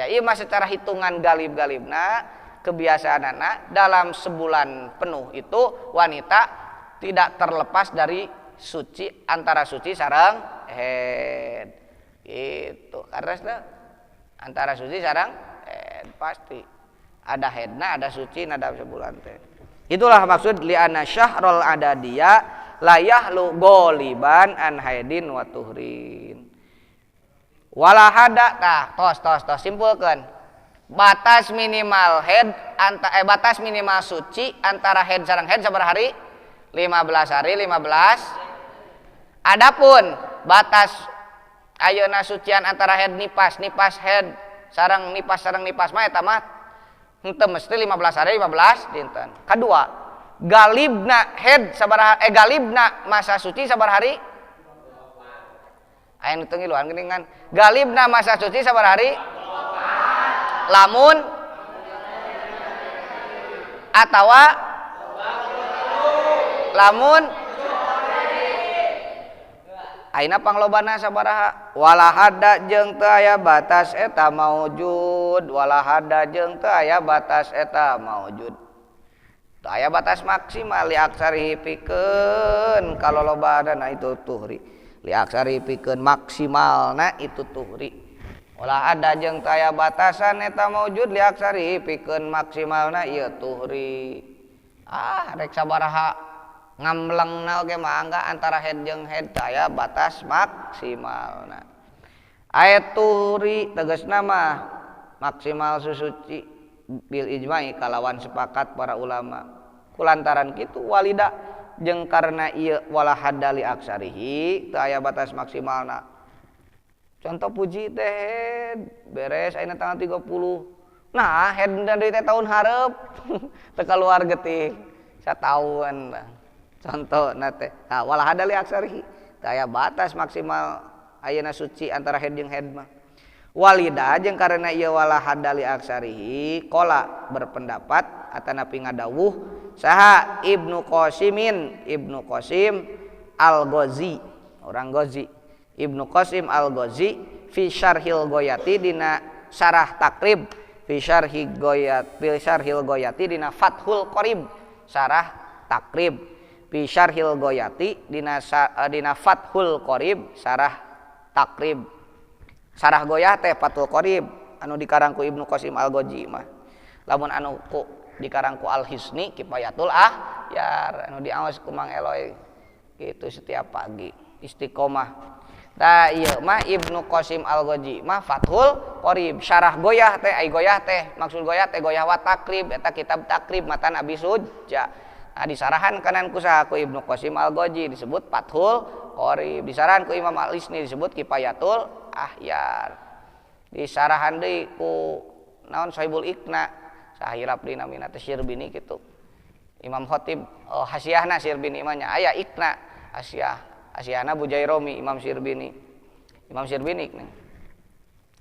ieu mah secara hitungan galib-galibna. Kebiasaanana dalam sebulan penuh itu wanita tidak terlepas dari suci antara suci sareng haid. Itu karena antara suci sareng haid pasti ada haidna, ada suci na dalam sebulan teh. Itulah maksud li'anna syahrul adadiyya la yahlu goliban an haidin wa tuhrin. Wala hada tos simpulkeun. Batas minimal haid batas minimal suci antara haid sareng haid sabar hari? 15 hari 15. Adapun batas ayeuna sucian antara haid nipas haid sareng nipas mah eta mah henteu mesti 15 hari 15 dinten. Kadua, galibna haid sabar galibna masa suci sabar hari? Aya nu teu ngiluan geuningan. Galibna masa suci sabar hari? Lamun atawa lamun ayeuna panglobana sabaraha? Walahada jeung teu aya batas eta maujud. Walahada jeung teu aya batas eta maujud. Teu aya batas maksimal li aksari pikeun kalolobana itu tuhri. Li aksari pikeun maksimalna itu tuhri. Wala ada jeung teu aya batasan eta maujud li aksari pikeun maksimalna ieu tuhri. Rek sabaraha ngamlengna oge mah angga antara haid jeung haid teu aya batas maksimalna. Ayat tuhri tegasna mah maksimal susuci bil ijma'i kalawan sepakat para ulama. Kulantaran kitu walida jeung karena ieu wala hadali aksarihi teu aya batas maksimalna. Contoh puji teh beres ayeuna tanggal 30. Nah, head dari teh tahun hareup teu kaluar geuting sataun. Contohna teh wala hadali aksarihi teu aya batas maksimal ayeuna suci antara head jeung head mah. Walida jeung karena ieu wala hadali aksarihi qala berpendapat atanapi ngadawuh saha Ibnu Qasim Al-Ghazi orang Ghazi Ibnu Qasim Al-Ghazi fi syarhil Ghoyati dina syarah takrib fi syarhil Ghoyati dina Fathul Qorib syarah takrib fi syarhil Ghoyati dina Fathul Qorib syarah takrib. Sarah goyah teh Fathul Qorib anu dikarang ku Ibnu Qasim Al-Ghazi mah. Lamun anu ku dikarang ku Al-Hisni Kifayatul Ahyar anu diaos ku Mang Eloy gitu setiap pagi istiqomah. Da ieu mah Ibnu Qasim Al-Ghazi mah Fathul Qorib syarah goyah teh ai goyah teh maksud goyah teh goyah wa takrib eta kitab takrib matan Abi Sujja. Nah disarahan kanan ku saha ku Ibnu Qasim Al-Ghazi disebut Fathul Qorib, disarahan ku Imam Al-Hisni disebut Kifayatul Ahyar. Disarahan deui ku naon Sahibul Iqna sahirap dina mina teh Syirbini kitu. Imam Khatib hasiahna Syirbini mah nya aya Iqna hasiahna Bujairomi Imam Syirbini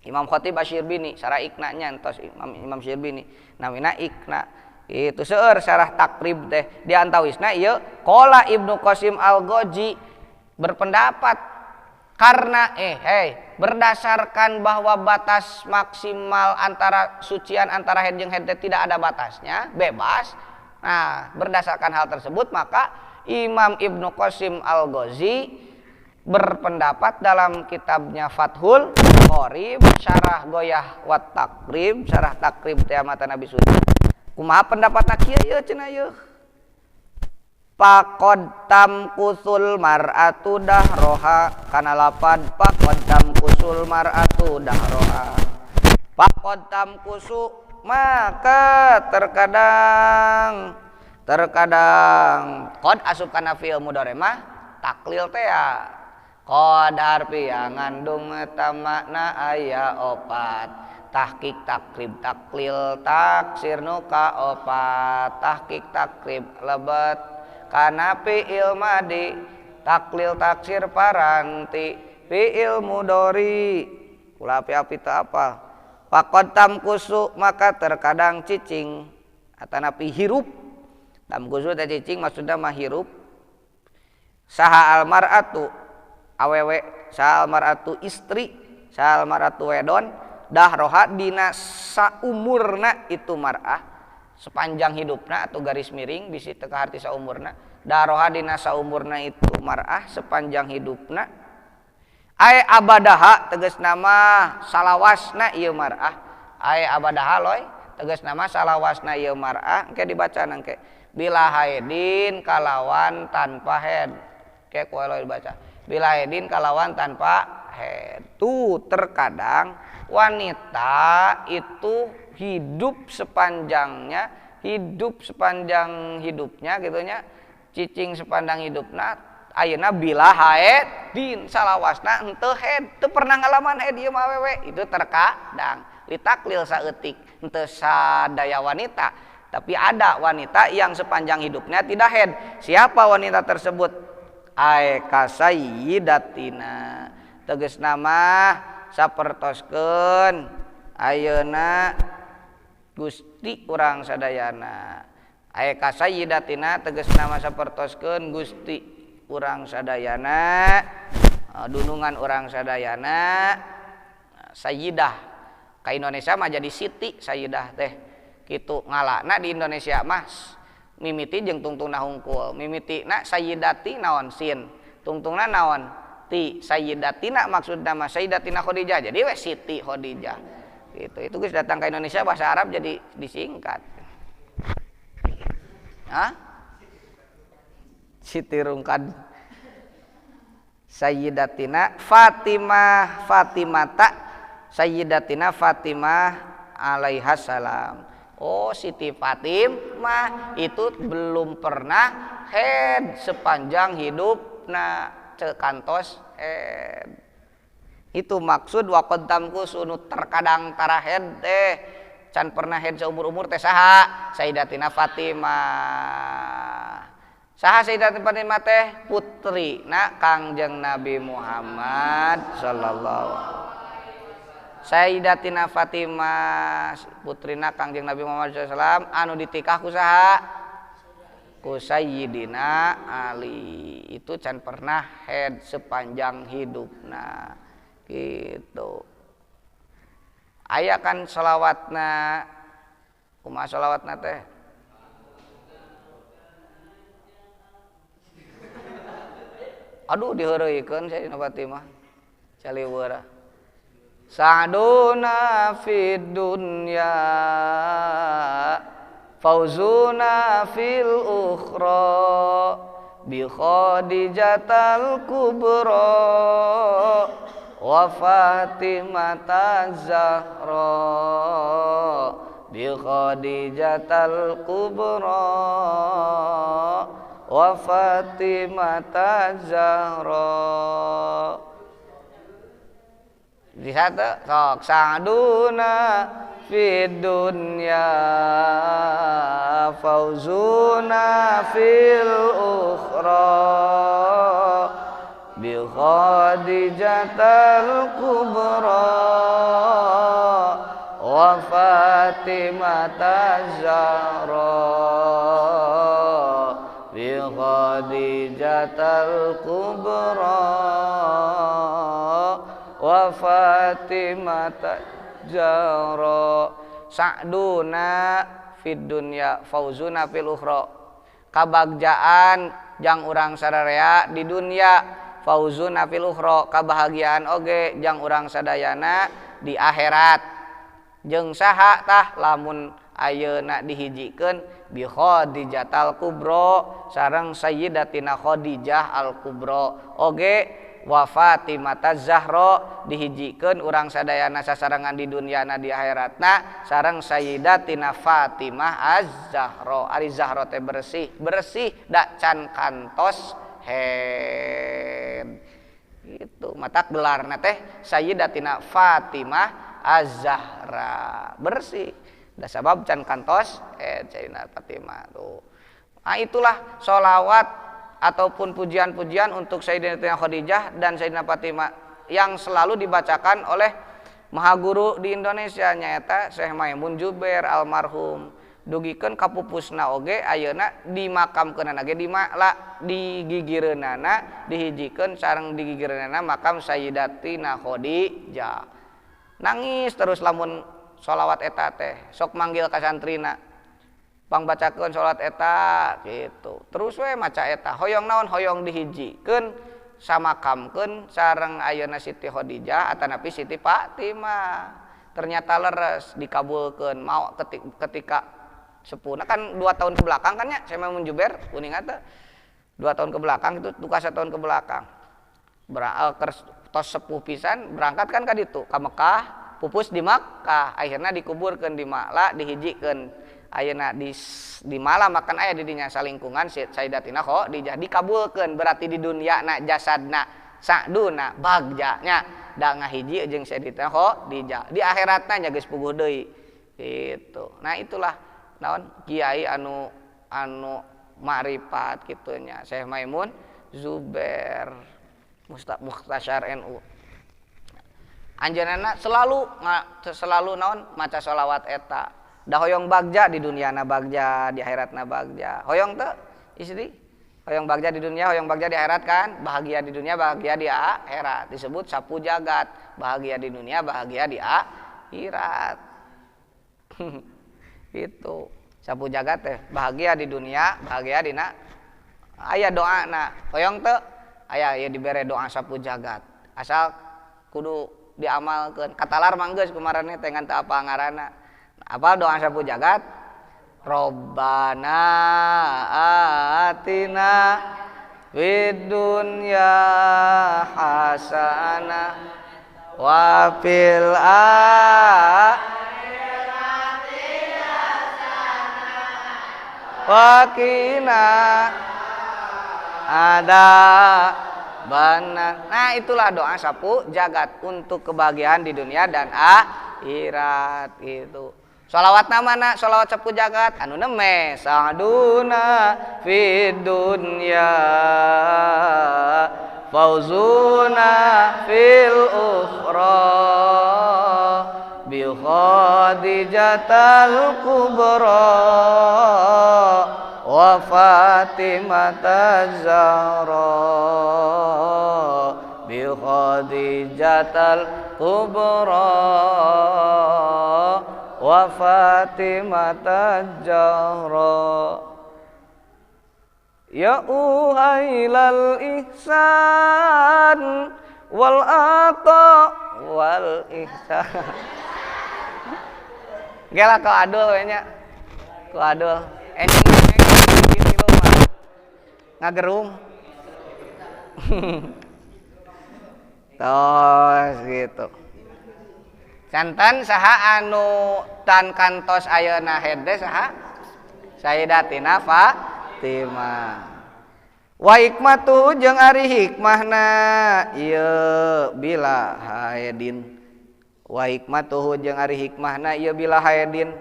Imam Khatib Asy-Syirbini sarah Iqna nya entos Imam Syirbini namina Iqna itu seueur syarah takrib teh diantawisna ieu qala Ibnu Qasim Al-Ghazi berpendapat karena berdasarkan bahwa batas maksimal antara sucian antara head jeung head tidak ada batasnya, bebas. Nah, berdasarkan hal tersebut maka Imam Ibnu Qasim Al-Ghazi berpendapat dalam kitabnya Fathul Qorib syarah goyah wat takrib, syarah takrib teh matan Nabi Suci. Kumaha pendapatna kieu ieu cenah ieu? Pakod tamkusul mar'atu dahroha kana lapad pakod tamkusul mar'atu dahroha. Pakod tamkusu maka terkadang kod asup kana fi'il mudhari mah taklil teh ya. Qad harfi ngandung eta makna aya opat. Tahqiq takrib taklil taksir nu kaopat. Tahqiq takrib lebet kana fi'il madi taklil taksir paranti fi'il mudhari ulah api-api teu apal. Faqad tamkusu maka terkadang cicing atanapi hirup. Tamkusu teh cicing maksudna mah hirup. Saha almar'atu awewe, saha almar'atu istri, saha almar'atu wedon dahroha dina saumurna itu mar'ah sepanjang hidupna atau garis miring bisi teu kaharti saumurna daroha dina saumurna itu mar'ah sepanjang hidupna ai abadaha tegasna mah salawasna ieu mar'ah ai abadaha loy tegasna mah salawasna ieu mar'ah engke dibaca engke bila haidin kalawan tanpa head ke koe loy dibaca bila haidin kalawan tanpa head. Tuh terkadang wanita itu hidup sepanjang hidupnya gitunya cicing sepanjang hidupna ayeuna bila haid din salawasna henteu haid teu pernah ngalaman haid ieu mah awewe itu terkadang litaklil saeutik henteu sadaya wanita tapi ada wanita yang sepanjang hidupnya tidak haid. Siapa wanita tersebut? Kasayyidatina tegasna mah sapertoskeun ayeuna Gusti urang sadayana. Aya kasayyidatina tegasna mah sapertoskeun Gusti urang sadayana, dunungan urang sadayana. Sayyidah ka Indonesia mah jadi siti sayyidah teh. Kitu ngalana di Indonesia mah mimiti jeung tungtungna hungkul. Mimitina sayyidati naon sin. Tungtungna naon ti sayyidatina maksudna mah sayyidatina Khadijah. Jadi we siti Khadijah. Itu geus datang ke Indonesia bahasa Arab jadi disingkat. Siti Rungkad. Sayyidatina Fatimata Sayyidatina Fatimah alaiha salam. Oh, Siti Fatimah itu belum pernah head sepanjang hidupna, cek kantos head. Itu maksud wa qaddamku sunut terkadang tara head teh can pernah head seumur-umur teh saha? Sayyidatina Fatimah. Saha Sayyidatina Fatimah teh putri na Kangjeng Nabi Muhammad sallallahu alaihi wasallam. Sayyidatina Fatimah putrina Kangjeng Nabi Muhammad SAW anu ditikah ku saha? Ku Sayyidina Ali. Itu can pernah head sepanjang hidupna gitu. Aya kan sholawatna, kumaha sholawatna teh? Aduh diheureuikeun Sayyidina Fatimah caliweureun. Sa'duna fid dunya fauzuna fil ukhra bi Khadijatal kubra wa Fatimah Zahra bi Khadijatal kubra wa Fatimah Zahra. Di satu sok sa'duna fid dunya fauzuna fil ukhra bi Khadijatal kubra wa Fatimah Zahra bi Khadijatal kubra wa Fatimah Zahra. Sa'duna fid dunya fauzuna fil ukhra. Kabagjaan jang urang sararea di dunia, fauzuna fil ukhra kabahagiaan oge jang urang sadayana di akhirat. Jeung saha tah lamun ayeuna dihijikeun bi Khadijatal kubra sareng Sayyidatina Khadijah al kubra oge wa Fatimah Zahra dihijikeun urang sadayana sasarengan di dunyana di akhiratna sareng Sayyidatina Fatimah Az-Zahra. Ari Zahra teh bersih da can kantos head gitu. Mata gelarna teh Sayyidatina Fatimah Az-Zahra, bersih da sabab can kantos head Sayyidatina Fatimah tuh. Nah itulah sholawat ataupun pujian-pujian untuk Sayyidatina Khadijah dan Sayyidina Fatimah yang selalu dibacakan oleh Maha Guru di Indonesia nyaeta Syekh Maimun Jubair almarhum. Dugikeun kapupusna oge ayeuna dimakamkeunana ge di gigireunana dihijikeun sareng di gigireunana makam Sayyidatina Khadijah. Nangis terus lamun sholawat eta teh sok manggil ka santrina pangbacakeun salat eta gitu. Terus we maca eta hoyong naon hoyong dihijikeun samakamkeun sareng ayeuna Siti Khadijah atanapi Siti Fatimah. Ternyata leres dikabulkeun mau ketika sepuhna kan 2 tahun ke belakang kan nya saya Maimun Jubair kuning eta 2 tahun ke belakang itu tuh 1 tahun ke belakang. Tos sepuh pisan berangkat kan ka ditu ka Mekah, pupus di Makkah, akhirna dikuburkeun di Ma'la dihijikeun. Ayeuna di malam makan aya di dinya salingkungan Sayyidatina Khadijah dikabulkeun berarti di dunyana jasadna sa'duna bagjanya da ngahiji jeung Sayyidatina Khadijah di akhiratna nya geus puguh deui gitu. Nah itulah naon kiai anu ma'rifat kitu nya Syekh Maimun Zubair Mukhtasyar NU. Anjeunna selalu naon maca sholawat eta. Da hoyong bagja di dunyana bagja di akhiratna bagja. Hoyong teu istri hoyong bagja di dunia hoyong bagja di akhirat kan bahagia di dunia bahagia di akhirat disebut sapu jagat bahagia di dunia bahagia di akhirat. Itu sapu jagat teh bahagia di dunia bahagia dina aya doana hoyong teu aya ieu dibere doa sapu jagat asal kudu diamalkeun katalar manggeus kumaranna teh ngan teu apa ngaranna. Apa doa sapu jagat? Robbana atina fid dunya hasanah wa fil akhirati wakina ada benar. Nah itulah doa sapu jagat untuk kebahagiaan di dunia dan akhirat itu. Sholawat namana sholawat sapu jagat anu neme saduna fid dunya fauzuna fil ukhra bi khadijatal kubra wa Fatimah Zahra bi khadijatal kubra wa Fatimah Zahra ya uhailal ihsan wal ata wal ihsan gela kau adul nya kau adul endingnya gini lo mah ngagerung tos gitu cantan saha anu tan kantos ayeuna hede saha Sayyidatina Fatimah wa hikmatu jeung ari hikmahna ieu bila haedin wa hikmatuhu jeung ari hikmahna ieu bila haedin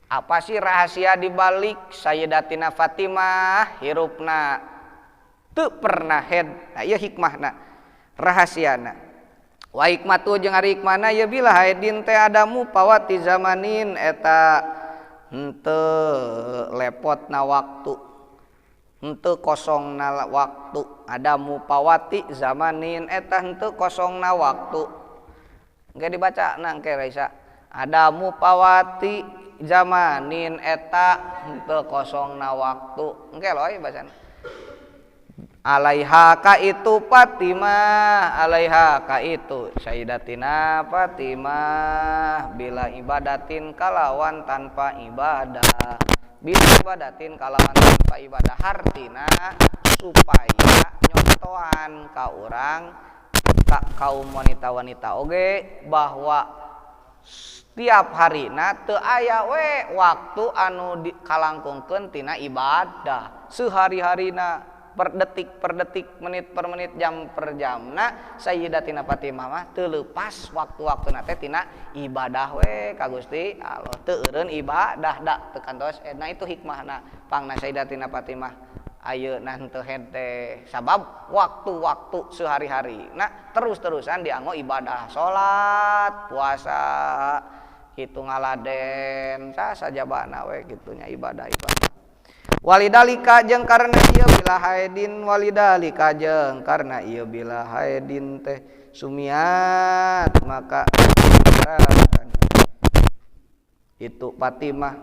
apa sih rahasia dibalik Sayyidatina Fatimah hirupna teu pernah head nah ieu hikmahna rahasiana wa hikmatu jeung ari hikmahna ya bila haidin teh adamu pawati zamanin eta henteu lepotna waktu henteu kosongna waktu adamu pawati zamanin eta henteu kosongna waktu engke dibaca na engke Raisa adamu pawati zamanin eta henteu kosongna waktu engke loy bacana alaiha ka itu Fatimah alaiha ka itu Sayyidatina Fatimah bila ibadatin kalawan tanpa ibadah bila ibadatin kalawan tanpa ibadah hartina supaya nyontoan ka urang ka kaum wanita-wanita oge bahwa setiap harina teu aya we waktu anu kalangkungkeun tina ibadah sehari-harina per detik, menit per menit, jam per jam. Nah, Sayyidatina Fatimah mah teu leupas waktu-waktuna teh tina ibadah we ka Gusti Allah. Teu eureun ibadah da teu kantos. Nah itu hikmahna pangna Sayyidatina Fatimah ayeuna henteu henteu sabab waktu-waktu sehari-hari. Nah, terus-terusan dianggo ibadah, salat, puasa, kitu ngaladen, sajabana we kitunya ibadah-ibadah. Walidalika jeung karna ieu bila haidin walidalika jeung karna ieu bila haidin teh sumiat maka dikatakan itu Fatimah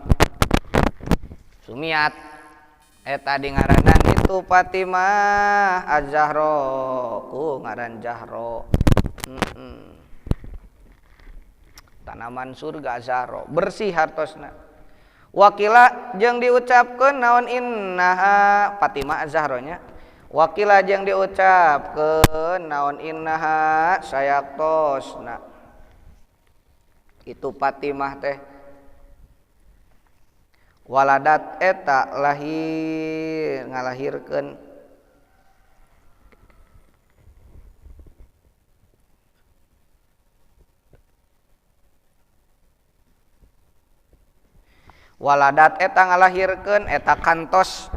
sumiat eta di ngaranan itu Fatimah Az-Zahra ngaran Zahra tanaman surga Zahra bersih hartosna wakila jeung diucapkeun naon innaha Fatimah Az-Zahranya wakila jeung diucapkeun naon innaha sayaktosna itu Fatimah teh waladat eta lahir ngalahirkeun waladat eta ngalahirkeun eta kantos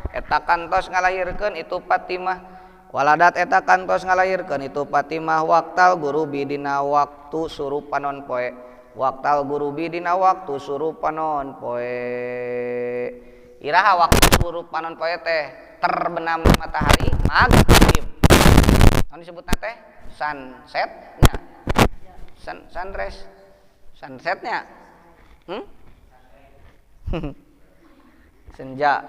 ngalahirkeun itu Fatimah waladat eta kantos ngalahirkeun itu Fatimah waktal gurubi dina waktu surupanon poe waktal gurubi dina waktu surupanon poe iraha waktu surupanon poe teh terbenam matahari maghrib anu disebutna teh sunsetnya sunrise sunsetnya senja.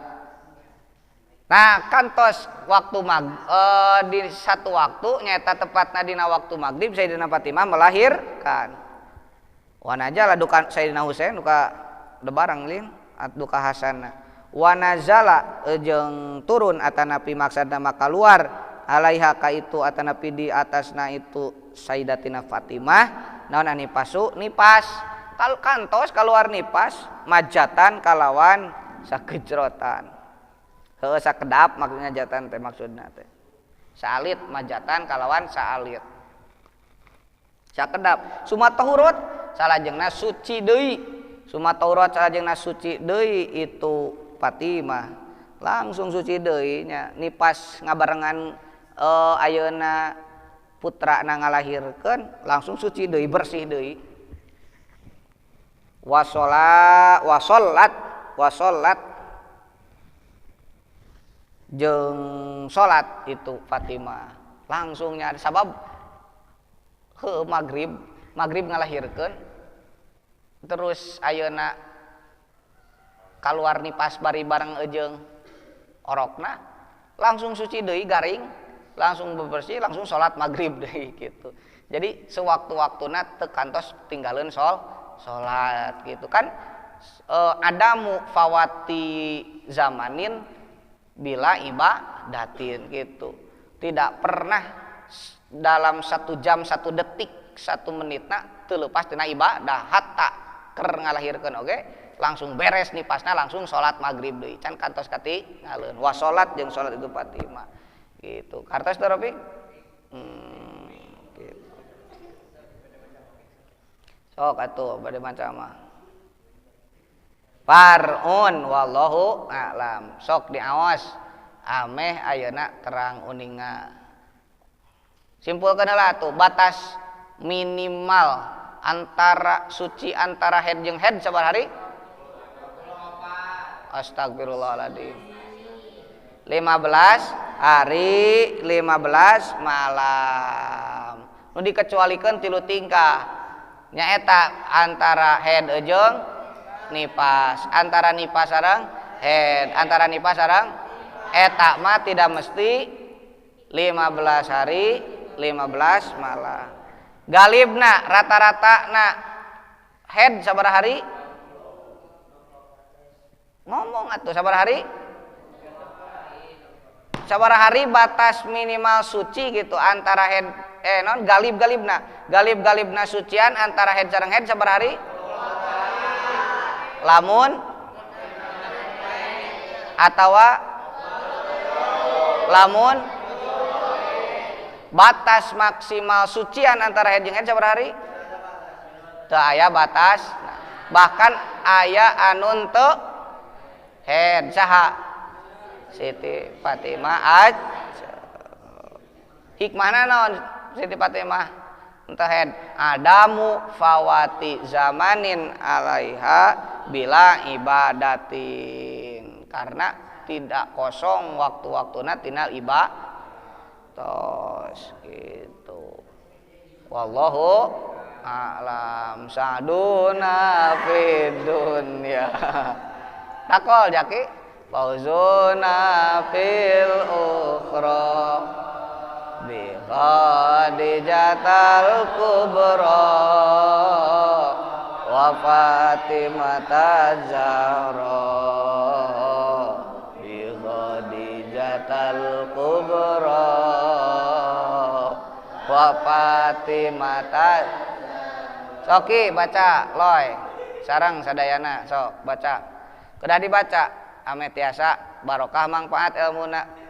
Nah, kantos waktu di satu waktu nyata tepatna dina waktu maghrib Sayyidina Fatimah melahirkan. Wanajala duka Sayyidina Husain duka debarang lin duka Hasan. Wanazala jeung turun atanapi maksudna maka keluar alaiha ka itu atanapi di atasna itu Sayyidatina Fatimah naon nipasu nipas kantos keluar nipas majatan kalawan sakejrotan. Heuh sakedap maksudnya jatan teh maksudna teh. Salit majatan kalawan saalit. Sakedap. Sumatahurut salajengna suci deui. Sumatahurut salajengna suci deui itu Fatimah. Langsung suci deui nya nipas ngabarengan ayeuna putrana ngalahirkeun langsung suci deui bersih deui. Wasollat jeung salat itu Fatimah langsungnya sabab maghrib ngalahirkeun terus ayeuna kaluar nipas bari bareng ejeung orokna langsung suci deui garing langsung bebersih langsung salat maghrib deui gitu. Jadi sewaktu-waktuna teu kantos tinggalin salat gitu kan. Adamu fawati zamanin bila ibadatin gitu. Tidak pernah dalam 1 jam 1 detik 1 menitna teu leupas tina ibadah hatta keur ngalahirkeun oge langsung beres nipasna langsung salat maghrib deui can kantos katinggalin wa salat jeung salat itu Fatimah gitu. Kartos teu Rafiq? Gitu. Sok atuh bade maca mah. Far'un wallahu a'lam. Sok diaos ameh ayeuna terang uninga. Simpulkeun heula atuh batas minimal antara suci antara head jeung head sabar hari? 24. Astagfirullahaladzim. 15 hari 15 malam. Nu dikecualikeun 3 tingkah. Nyaeta antara head jeung nipas, antara nipas sareng head, antara nipas sareng eta mah tidak mesti 15 hari 15 malam. Galibna rata-rata na head sabaraha hari? Ngomong atuh sabaraha hari? Sabaraha hari batas minimal suci gitu antara head galibna sucian antara head sareng head sabaraha hari? Lamun atawa lamun batas maksimal sucian antara head jeung head sabaraha hari? Teu aya batas. Bahkan aya anu teu head saha? Siti Fatimah aja. Hikmahna naon Siti Fatimah? Entah head. Adamu fawati zamanin alaiha bila ibadatin. Karena tidak kosong waktu-waktuna tina ibadah gitu. Wallahu a'lam. Saduna fid dunya. Takol jaki fauzuna fil ukhra bi Khadijatal kubra wa Fatimah Zahra bi Khadijatal kubra wa Fatimah. Soki baca loy sareng sadayana sok baca. Kedah dibaca ame tiasa barokah manfaat ilmuna.